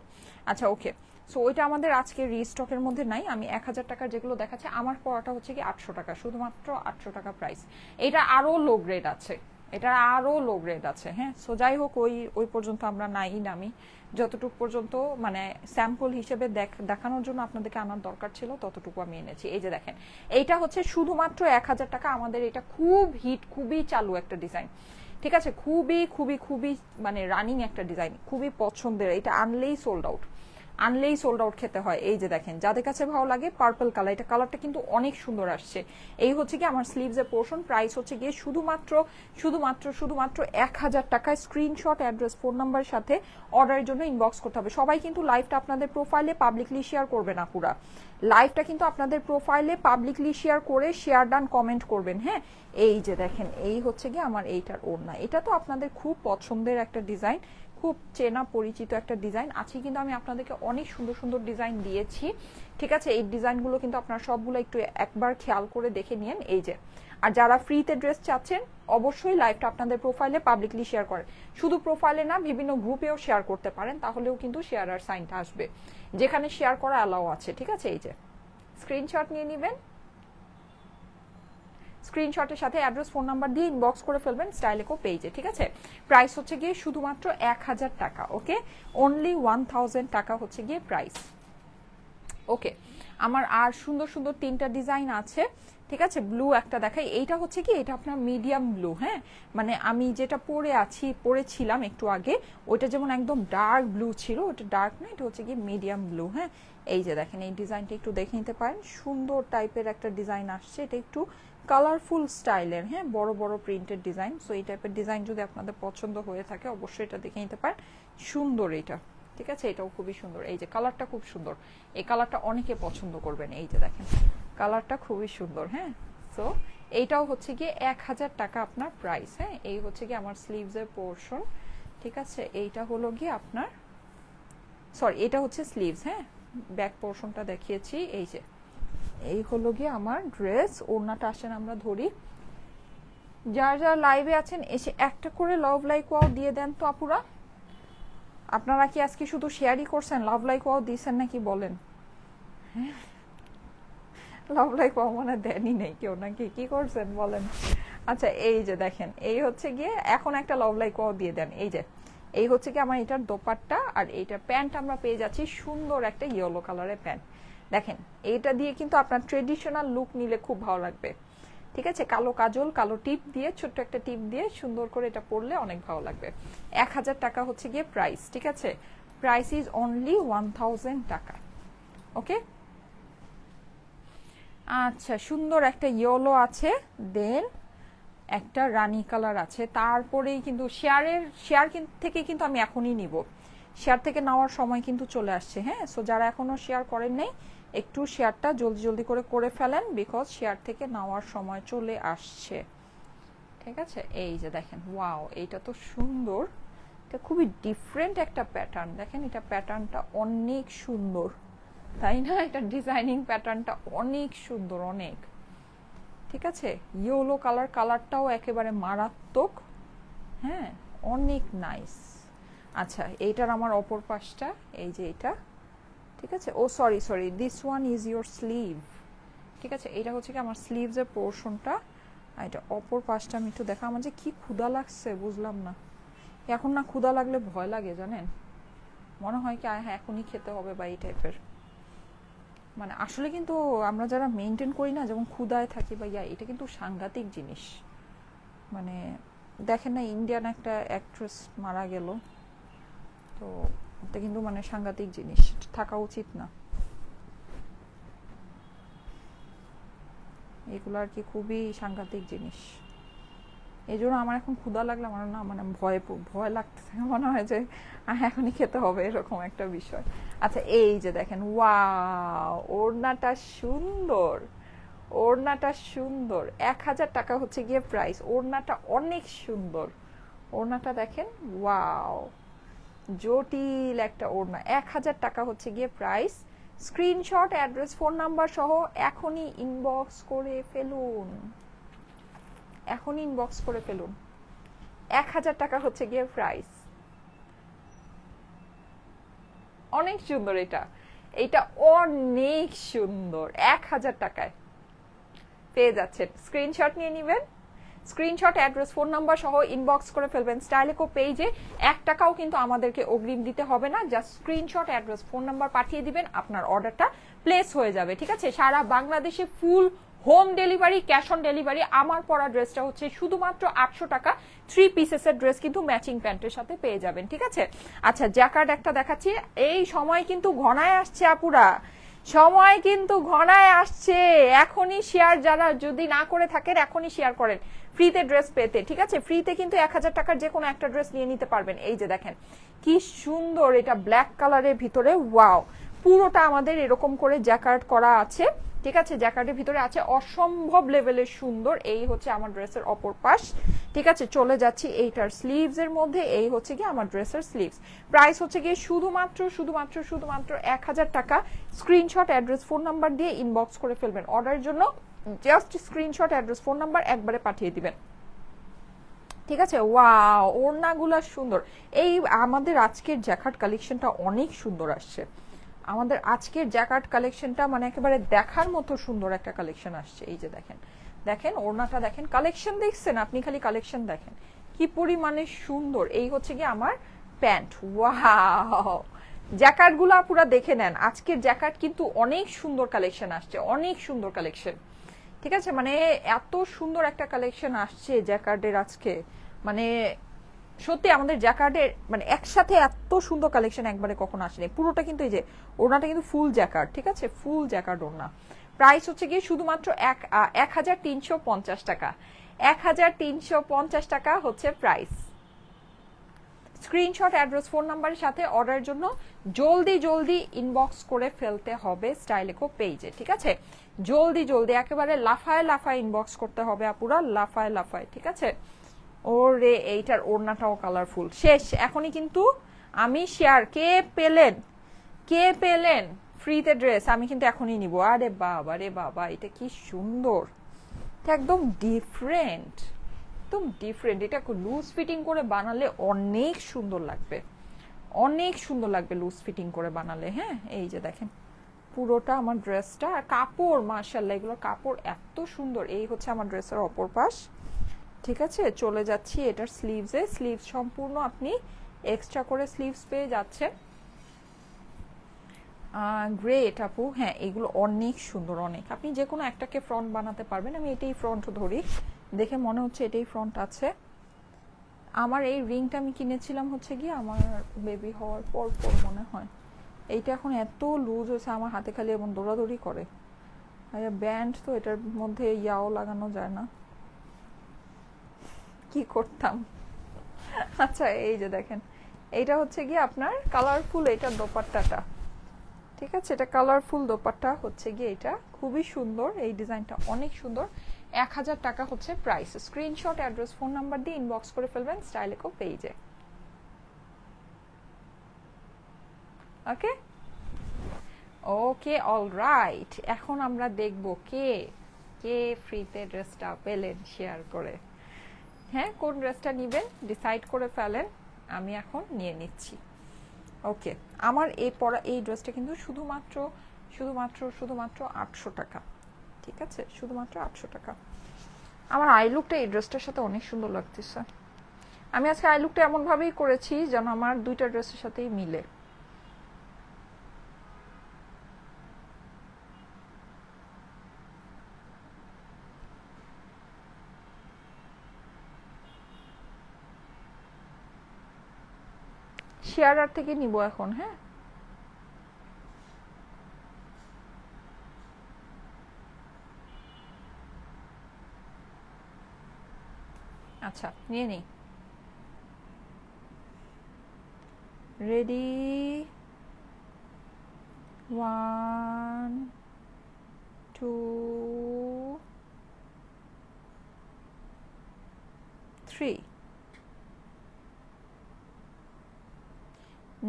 আচ্ছা ওকে, সো ওইটা আমাদের আজকে রিস্টকের মধ্যে নাই। আমি 1000 টাকার যেগুলো দেখাচ্ছি, আমার পড়াটা হচ্ছে কি 800 টাকা, শুধুমাত্র 800 টাকা প্রাইস। এটা আরো লো গ্রেড আছে, এটা আরো লো গ্রেড আছে। হ্যাঁ, সো যাই হোক, ওই পর্যন্ত আমরা নাই নামি, যতটুকু পর্যন্ত মানে স্যাম্পল হিসেবে দেখানোর জন্য আপনাদেরকে আনার দরকার ছিল ততটুকু আমি এনেছি। এই যে দেখেন, এইটা হচ্ছে শুধুমাত্র 1000 টাকা। আমাদের এটা খুব হিট, খুবই চালু একটা ডিজাইন। ঠিক আছে, খুবই খুবই খুবই মানে রানিং একটা ডিজাইন, খুবই পছন্দের। এটা আনলেই সোল্ড আউট, আনলেই সোল্ড আউট খেতে হয়। এই যে দেখেন, যাদের কাছে ভালো লাগে পার্পল কালার, এটা কালারটা কিন্তু অনেক সুন্দর আসছে। এই হচ্ছে কি আমার স্লিভস এর পোর্শন। প্রাইস হচ্ছে গিয়ে শুধুমাত্র শুধুমাত্র শুধুমাত্র 1000 টাকায়। স্ক্রিনশট, অ্যাড্রেস, ফোন নাম্বারের সাথে অর্ডারের জন্য ইনবক্স করতে হবে। সবাই কিন্তু লাইভটা আপনাদের প্রোফাইলে পাবলিকলি শেয়ার করবে না, পুরা লাইভটা কিন্তু আপনাদের প্রোফাইলে পাবলিকলি শেয়ার করে শেয়ার ডান কমেন্ট করবেন। হ্যাঁ, এই যে দেখেন, এই হচ্ছে গিয়ে আমার এইটার ওড়না। এটা তো আপনাদের খুব পছন্দের একটা ডিজাইন, খুব চেনা পরিচিত একটা ডিজাইন আছে, কিন্তু আমি আপনাদেরকে অনেক সুন্দর সুন্দর ডিজাইন দিয়েছি। ঠিক আছে, এই ডিজাইনগুলো কিন্তু আপনারা সবগুলো একটু একবার খেয়াল করে দেখে নিন। এই যে, আর যারা ফ্রিতে ড্রেস চাচ্ছেন অবশ্যই লাইভটা আপনাদের প্রোফাইলে পাবলিকলি শেয়ার করেন। শুধু প্রোফাইলে না, বিভিন্ন গ্রুপেও শেয়ার করতে পারেন, তাহলেও কিন্তু শেয়ার আর সাইনটা আসবে, যেখানে শেয়ার করা অ্যালাউ আছে। ঠিক আছে, এই যে স্ক্রিনশট নিয়ে নেবেন, স্ক্রিনশটের সাথে অ্যাড্রেস, ফোন নাম্বার দিয়ে ইনবক্স করে ফেলবেন স্টাইলেকো পেজে। ঠিক আছে, প্রাইস হচ্ছে গিয়ে শুধুমাত্র 1000 টাকা। ওকে, অনলি 1000 টাকা হচ্ছে গিয়ে প্রাইস। ওকে, আমার আর সুন্দর সুন্দর 3টা ডিজাইন আছে। ঠিক আছে, ব্লু একটা দেখাই। এইটা হচ্ছে কি, এটা আপনার মিডিয়াম ব্লু। হ্যাঁ, মানে আমি যেটা পরেছিলাম একটু আগে, ওইটা যেমন একদম ডার্ক ব্লু ছিল, ওটা ডার্ক না, এটা হচ্ছে কি মিডিয়াম ব্লু। হ্যাঁ, এই যে দেখেন, এই ডিজাইনটা একটু দেখে নিতে পারেন, সুন্দর টাইপের একটা ডিজাইন আসছে। এটা একটু কালারফুল স্টাইলের, হ্যাঁ, বড় বড় প্রিন্টেড ডিজাইন। সো এই টাইপের ডিজাইন যদি আপনাদের পছন্দ হয়ে থাকে অবশ্যই এটা দেখে নিতে পারেন। সুন্দর এটা, ঠিক আছে, এটাও খুবই সুন্দর। এই যে কালারটা খুব সুন্দর, এই কালারটা অনেকে পছন্দ করবেন। এই যে দেখেন কালারটা খুবই সুন্দর। হ্যাঁ, সো এইটাও হচ্ছে গিয়ে 1000 টাকা আপনার প্রাইস। হ্যাঁ, এই হচ্ছে গিয়ে আমার স্লিভসের পোর্শন, ঠিক আছে। এইটা হলো গিয়ে আপনার, সরি এটা হচ্ছে স্লিভস, হ্যাঁ, ব্যাক পোর্শনটা দেখিয়েছি। এই যে এই হলো গিয়ে আমার ড্রেস। ওড়নাটা আসেন আমরা ধরি। যারা যারা লাইভে আছেন এসে একটা করে লাভ লাইক ওয়াও দিয়ে দেন তো আপুরা। আপনারা কি আজকে শুধু শেয়ারই করছেন, লাভ লাইক ওয়াও দিয়েছেন নাকি বলেন? লাভ লাইক ওয়াও মানে দেনই নেই কেউ নাকি, কি করছেন বলেন? আচ্ছা এই যে দেখেন, এই হচ্ছে গিয়ে এখন একটা লাভ লাইক ওয়াও দিয়ে দেন। এই যে এই হচ্ছে কি আমার এটার দোপাট্টা, আর এইটার প্যান্ট আমরা পেয়ে যাচ্ছি সুন্দর একটা ইয়েলো কালারের প্যান্ট। দেখেন এইটা দিয়ে কিন্তু আপনার ট্রেডিশনাল লুক নিলে খুব ভালো লাগবে, ঠিক আছে। কালো কাজল, কালো টিপ দিয়ে, ছোট্ট একটা টিপ দিয়ে সুন্দর করে এটা পরলে অনেক ভালো লাগবে। 1000 টাকা হচ্ছে গিয়ে প্রাইস, ঠিক আছে। প্রাইস ইজ অনলি 1000 টাকা। ওকে, আচ্ছা সুন্দর একটা ইয়েলো আছে, দেন একটা রানী কালার আছে। তারপরেই কিন্তু শেয়ার থেকে কিন্তু আমি এখনই নিব, শেয়ার থেকে নেওয়ার সময় কিন্তু চলে আসছে। হ্যাঁ, সো যারা এখনো শেয়ার করেন নাই একটু শেয়ারটা জলদি জলদি করে ফেলেন, বিকজ শেয়ার থেকে নেওয়ার সময় চলে আসছে, ঠিক আছে। এই যে দেখেন, ওয়াও এইটা তো সুন্দর, এটা খুবই ডিফারেন্ট একটা প্যাটার্ন। দেখেন এটা প্যাটার্নটা অনেক সুন্দর, তাই না? এটা ডিজাইনিং প্যাটার্নটা অনেক সুন্দর, অনেক, ঠিক আছে। ইয়েলো কালারটাও একেবারে মারাত্মক, হ্যাঁ, অনেক নাইস। আচ্ছা এইটার আমার অপর পাশটা, এই যে এটা, ঠিক আছে। Oh sorry this one is your sleeve, ঠিক আছে। এটা হচ্ছে কি আমার স্লিভসের পোর্শনটা, আর এটা অপর পাশটা আমি একটু দেখা। আমার যে কি ক্ষুধা লাগছে বুঝলাম না, এখন না ক্ষুধা লাগলে ভয় লাগে জানেন, মনে হয় কি হ্যাঁ এখনই খেতে হবে বা এই টাইপের। মানে আসলে কিন্তু আমরা যারা মেনটেন করি না, যেমন ক্ষুধায় থাকি বা এটা কিন্তু সাংঘাতিক জিনিস। মানে দেখেন না ইন্ডিয়ান একটা অ্যাক্ট্রেস মারা গেল, তো এটা কিন্তু মানে সাংঘাতিক জিনিস, থাকা উচিত না এগুলো আর কি, খুবই সাংঘাতিক জিনিস। এই জন্য আমার এখন ক্ষুধা লাগলে আমার না মানে ভয় লাগতেছে, মনে হয় যে এখনই খেতে হবে, এরকম একটা বিষয়। আচ্ছা এই যে দেখেন, ওয়াও ওড়নাটা সুন্দর, ওড়নাটা সুন্দর। 1000 টাকা হচ্ছে গিয়ে প্রাইস। ওড়নাটা অনেক সুন্দর, ওড়নাটা দেখেন, ওয়াও জটিল একটা ওড়না। 1000 টাকা হচ্ছে গিয়ে price. Screenshot, address, phone number সহ এখনই ইনবক্স করে ফেলুন, এখনই ইনবক্স করে ফেলুন। 1000 টাকা হচ্ছে গিয়ে প্রাইস। অনেক সুন্দর এটা, এটা অনেক সুন্দর। 1000 টাকায় পেয়ে যাচ্ছেন। স্ক্রিনশট নিয়ে নেবেন, স্ক্রিনশট, অ্যাড্রেস, ফোন নাম্বার সহ ইনবক্স করে ফেলবেন। স্টাইলেকো পেজে 1 টাকাও কিন্তু আমাদেরকে অগ্রিম দিতে হবে না, just screenshot, address, phone number পাঠিয়ে দিবেন, আপনার অর্ডারটা প্লেস হয়ে যাবে, ঠিক আছে। সারা বাংলাদেশে full home delivery, cash on delivery. আমার পরা ড্রেসটা হচ্ছে শুধুমাত্র 800 টাকা। 3 পিসেসের ড্রেস কিন্তু ম্যাচিং প্যান্টের সাথে পেয়ে যাবেন, ঠিক আছে। আচ্ছা জ্যাকার্ড একটা দেখাচ্ছি। এই সময় কিন্তু ঘনায় আসছে আপুরা, সময় কিন্তু ঘনায় আসছে। এখনই শেয়ার যারা যদি না করে থাকেন এখনই শেয়ার করেন ফ্রিতে ড্রেস পেতে, ঠিক আছে। ফ্রিতে কিন্তু 1000 টাকার যে কোনো একটা ড্রেস নিয়ে নিতে পারবেন। এই যে দেখেন কি সুন্দর, এটা ব্ল্যাক কালারের ভিতরে, ওয়াও পুরোটা আমাদের এরকম করে জ্যাকার্ড করা আছে, ঠিক আছে। জ্যাকার্ডের ভিতরে আছে, অসম্ভব লেভেলের সুন্দর। এই হচ্ছে আমার ড্রেসের অপর পাশ, ঠিক আছে। চলে যাচ্ছি এইটার স্লিভস এর মধ্যে। এই হচ্ছে কি আমার ড্রেসের স্লিভস। প্রাইস হচ্ছে গিয়ে শুধুমাত্র 1000 টাকা। স্ক্রিনশট, অ্যাড্রেস, ফোন নাম্বার দিয়ে ইনবক্স করে ফেলবেন। অর্ডারের জন্য just screenshot, address, phone number একবারে পাঠিয়ে দিবেন, ঠিক আছে। ওয়াও ওড়নাগুলা সুন্দর। এই আমাদের আজকের জ্যাকার্ড কালেকশনটা অনেক সুন্দর আসছে। আমাদের আজকের জ্যাকার্ড কালেকশনটা মানে একেবারে দেখার মতো সুন্দর একটা কালেকশন আসছে। এই যে দেখেন, দেখেন ওড়নাটা দেখেন, কালেকশন দেখছেন আপনি, খালি কালেকশন দেখেন কি পরিমাণে সুন্দর। এই হচ্ছে কি আমার প্যান্ট। ওয়াও জ্যাকার্ড গুলা পুরো দেখে নেন। আজকের জ্যাকার্ড কিন্তু অনেক সুন্দর কালেকশন আসছে, অনেক সুন্দর কালেকশন, ঠিক আছে। মানে এত সুন্দর একটা কালেকশন আসছে জ্যাকার্ডের আজকে, মানে সত্যি আমাদের জ্যাকার্ডের মানে একসাথে এত সুন্দর কালেকশন একবারে কখনো আসেনি। পুরোটা কিন্তু এই যে ওড়নাটা কিন্তু ফুল জ্যাকার্ড, ঠিক আছে, ফুল জ্যাকার্ড ওড়না। প্রাইস হচ্ছে গিয়ে শুধুমাত্র 1350 টাকা। 1350 টাকা হচ্ছে প্রাইস। স্ক্রিনশট, অ্যাড্রেস, ফোন নাম্বারের সাথে অর্ডারের জন্য জলদি জলদি ইনবক্স করে ফেলতে হবে স্টাইলেকো পেজে, ঠিক আছে? জলদি জলদি একেবারে লাফায় লাফায় ইনবক্স করতে হবে আপুরা, লাফায় লাফায়, ঠিক আছে? ওরে এইটার ওড়নাটাও কালারফুল। শেষ এখনই কিন্তু আমি শেয়ার। কে পেলেন, কে পেলেন ফ্রিতে ড্রেস? আমি কিন্তু এখনই নিব। আরে বাবা রে বাবা, এটা কি সুন্দর, এটা একদম ডিফারেন্ট, একদম ডিফারেন্ট। এটা লুজ ফিটিং করে বানালে অনেক সুন্দর লাগবে, অনেক সুন্দর লাগবে লুজ ফিটিং করে বানালে। হ্যাঁ, এই যে দেখেন পুরোটা আমার ড্রেসটা, আর কাপড় মাশাআল্লাহ, এগুলোর কাপড় এত সুন্দর। এই হচ্ছে আমার ড্রেসের অপর পাশ, ঠিক আছে? চলে যাচ্ছি এটার স্লিভসে। স্লিভস সম্পূর্ণ আপনি এক্সট্রা করে স্লিভস পেয়ে যাচ্ছেন। গ্রেট আপু, হ্যাঁ এগুলো অনেক সুন্দর, অনেক। আপনি যে কোনো একটাকে ফ্রন্ট বানাতে পারবেন। আমি এটাই ফ্রন্ট ধরি, দেখে মনে হচ্ছে এটাই ফ্রন্ট আছে। আমার এই রিংটা আমি কিনেছিলাম হচ্ছে গিয়ে আমার বেবি হওয়ার পর পর মনে হয়। এইটা এখন এত লুজ হয়েছে আমার হাতে, খালি এমন দৌড়াদৌড়ি করে। ব্যান্ড তো এটার মধ্যে ইয়াও লাগানো যায় না, কি করতাম। আচ্ছা এই যে দেখেন, এইটা হচ্ছে গিয়ে আপনার কালারফুল, এইটার দোপাট্টাটা, ঠিক আছে? এটা কালারফুল দোপাট্টা হচ্ছে গিয়ে, এটা খুবই সুন্দর, এই ডিজাইনটা অনেক সুন্দর। 1000 টাকা হচ্ছে price. Screenshot, address, phone number দিয়ে ইনবক্স করে ফেলবেন স্টাইলেকো পেজে। ওকে ওকে, অলরাইট। এখন আমরা দেখব কে কে ফ্রিতে ড্রেসটা পেলেন শেয়ার করে। হ্যাঁ, কোন ড্রেসটা নেবেন ডিসাইড করে ফেলেন, আমি এখন নিয়ে নিচ্ছি। ওকে, আমার এই ড্রেসটা কিন্তু শুধুমাত্র শুধুমাত্র শুধুমাত্র 800 টাকা, ঠিক আছে? শুধুমাত্র 800 টাকা। আমার আই লুকটা এই ড্রেসটার সাথে অনেক সুন্দর লাগতেছে। আমি আজকে আই লুকটা এমনভাবেই করেছি যেন আমার দুইটা ড্রেসের সাথেই মিলে। শেয়ারার থেকে নিব এখন। হ্যাঁ, আচ্ছা নিয়ে নিই। রেডি, 1 2 3।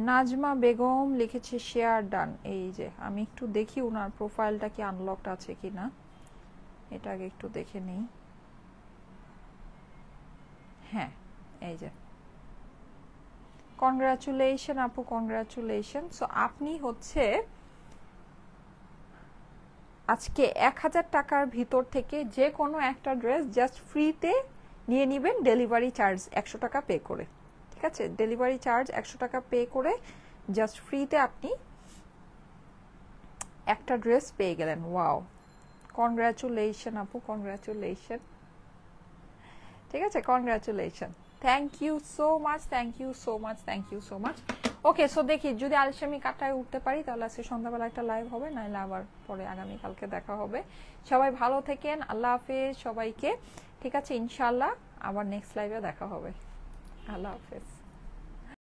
নাজমা বেগম লিখেছে শেয়ার ডান। এই যে আমি একটু দেখি ওনার প্রোফাইলটা কি আনলকড আছে কিনা, এটা আগে একটু দেখে নেই। হ্যাঁ, এই যে কনগ্রাচুলেশন আপু, কনগ্রাচুলেশন। সো আপনি হচ্ছে আজকে 1000 টাকার ভিতর থেকে যে কোনো একটা ড্রেস জাস্ট ফ্রিতে নিয়ে নেবেন, ডেলিভারি চার্জ 100 টাকা পে করে, ঠিক আছে? ডেলিভারি চার্জ 100 টাকা পে করে জাস্ট ফ্রিতে আপনি একটা ড্রেস পেয়ে গেলেন। ওয়াও, কনগ্রাচুলেশন আপু, কনগ্রাচুলেশন, ঠিক আছে? Congratulation, thank you so much, thank you so much, thank you so much. Okay, so দেখি যদি আলসেমি কাটায় উঠতে পারি তাহলে আজকে সন্ধ্যাবেলা একটা লাইভ হবে, নাহলে আবার পরে আগামীকালকে দেখা হবে। সবাই ভালো থেকেন, আল্লাহ হাফেজ সবাইকে, ঠিক আছে? ইনশাল্লাহ আবার নেক্সট লাইভে দেখা হবে। আল্লাহ হাফেজ।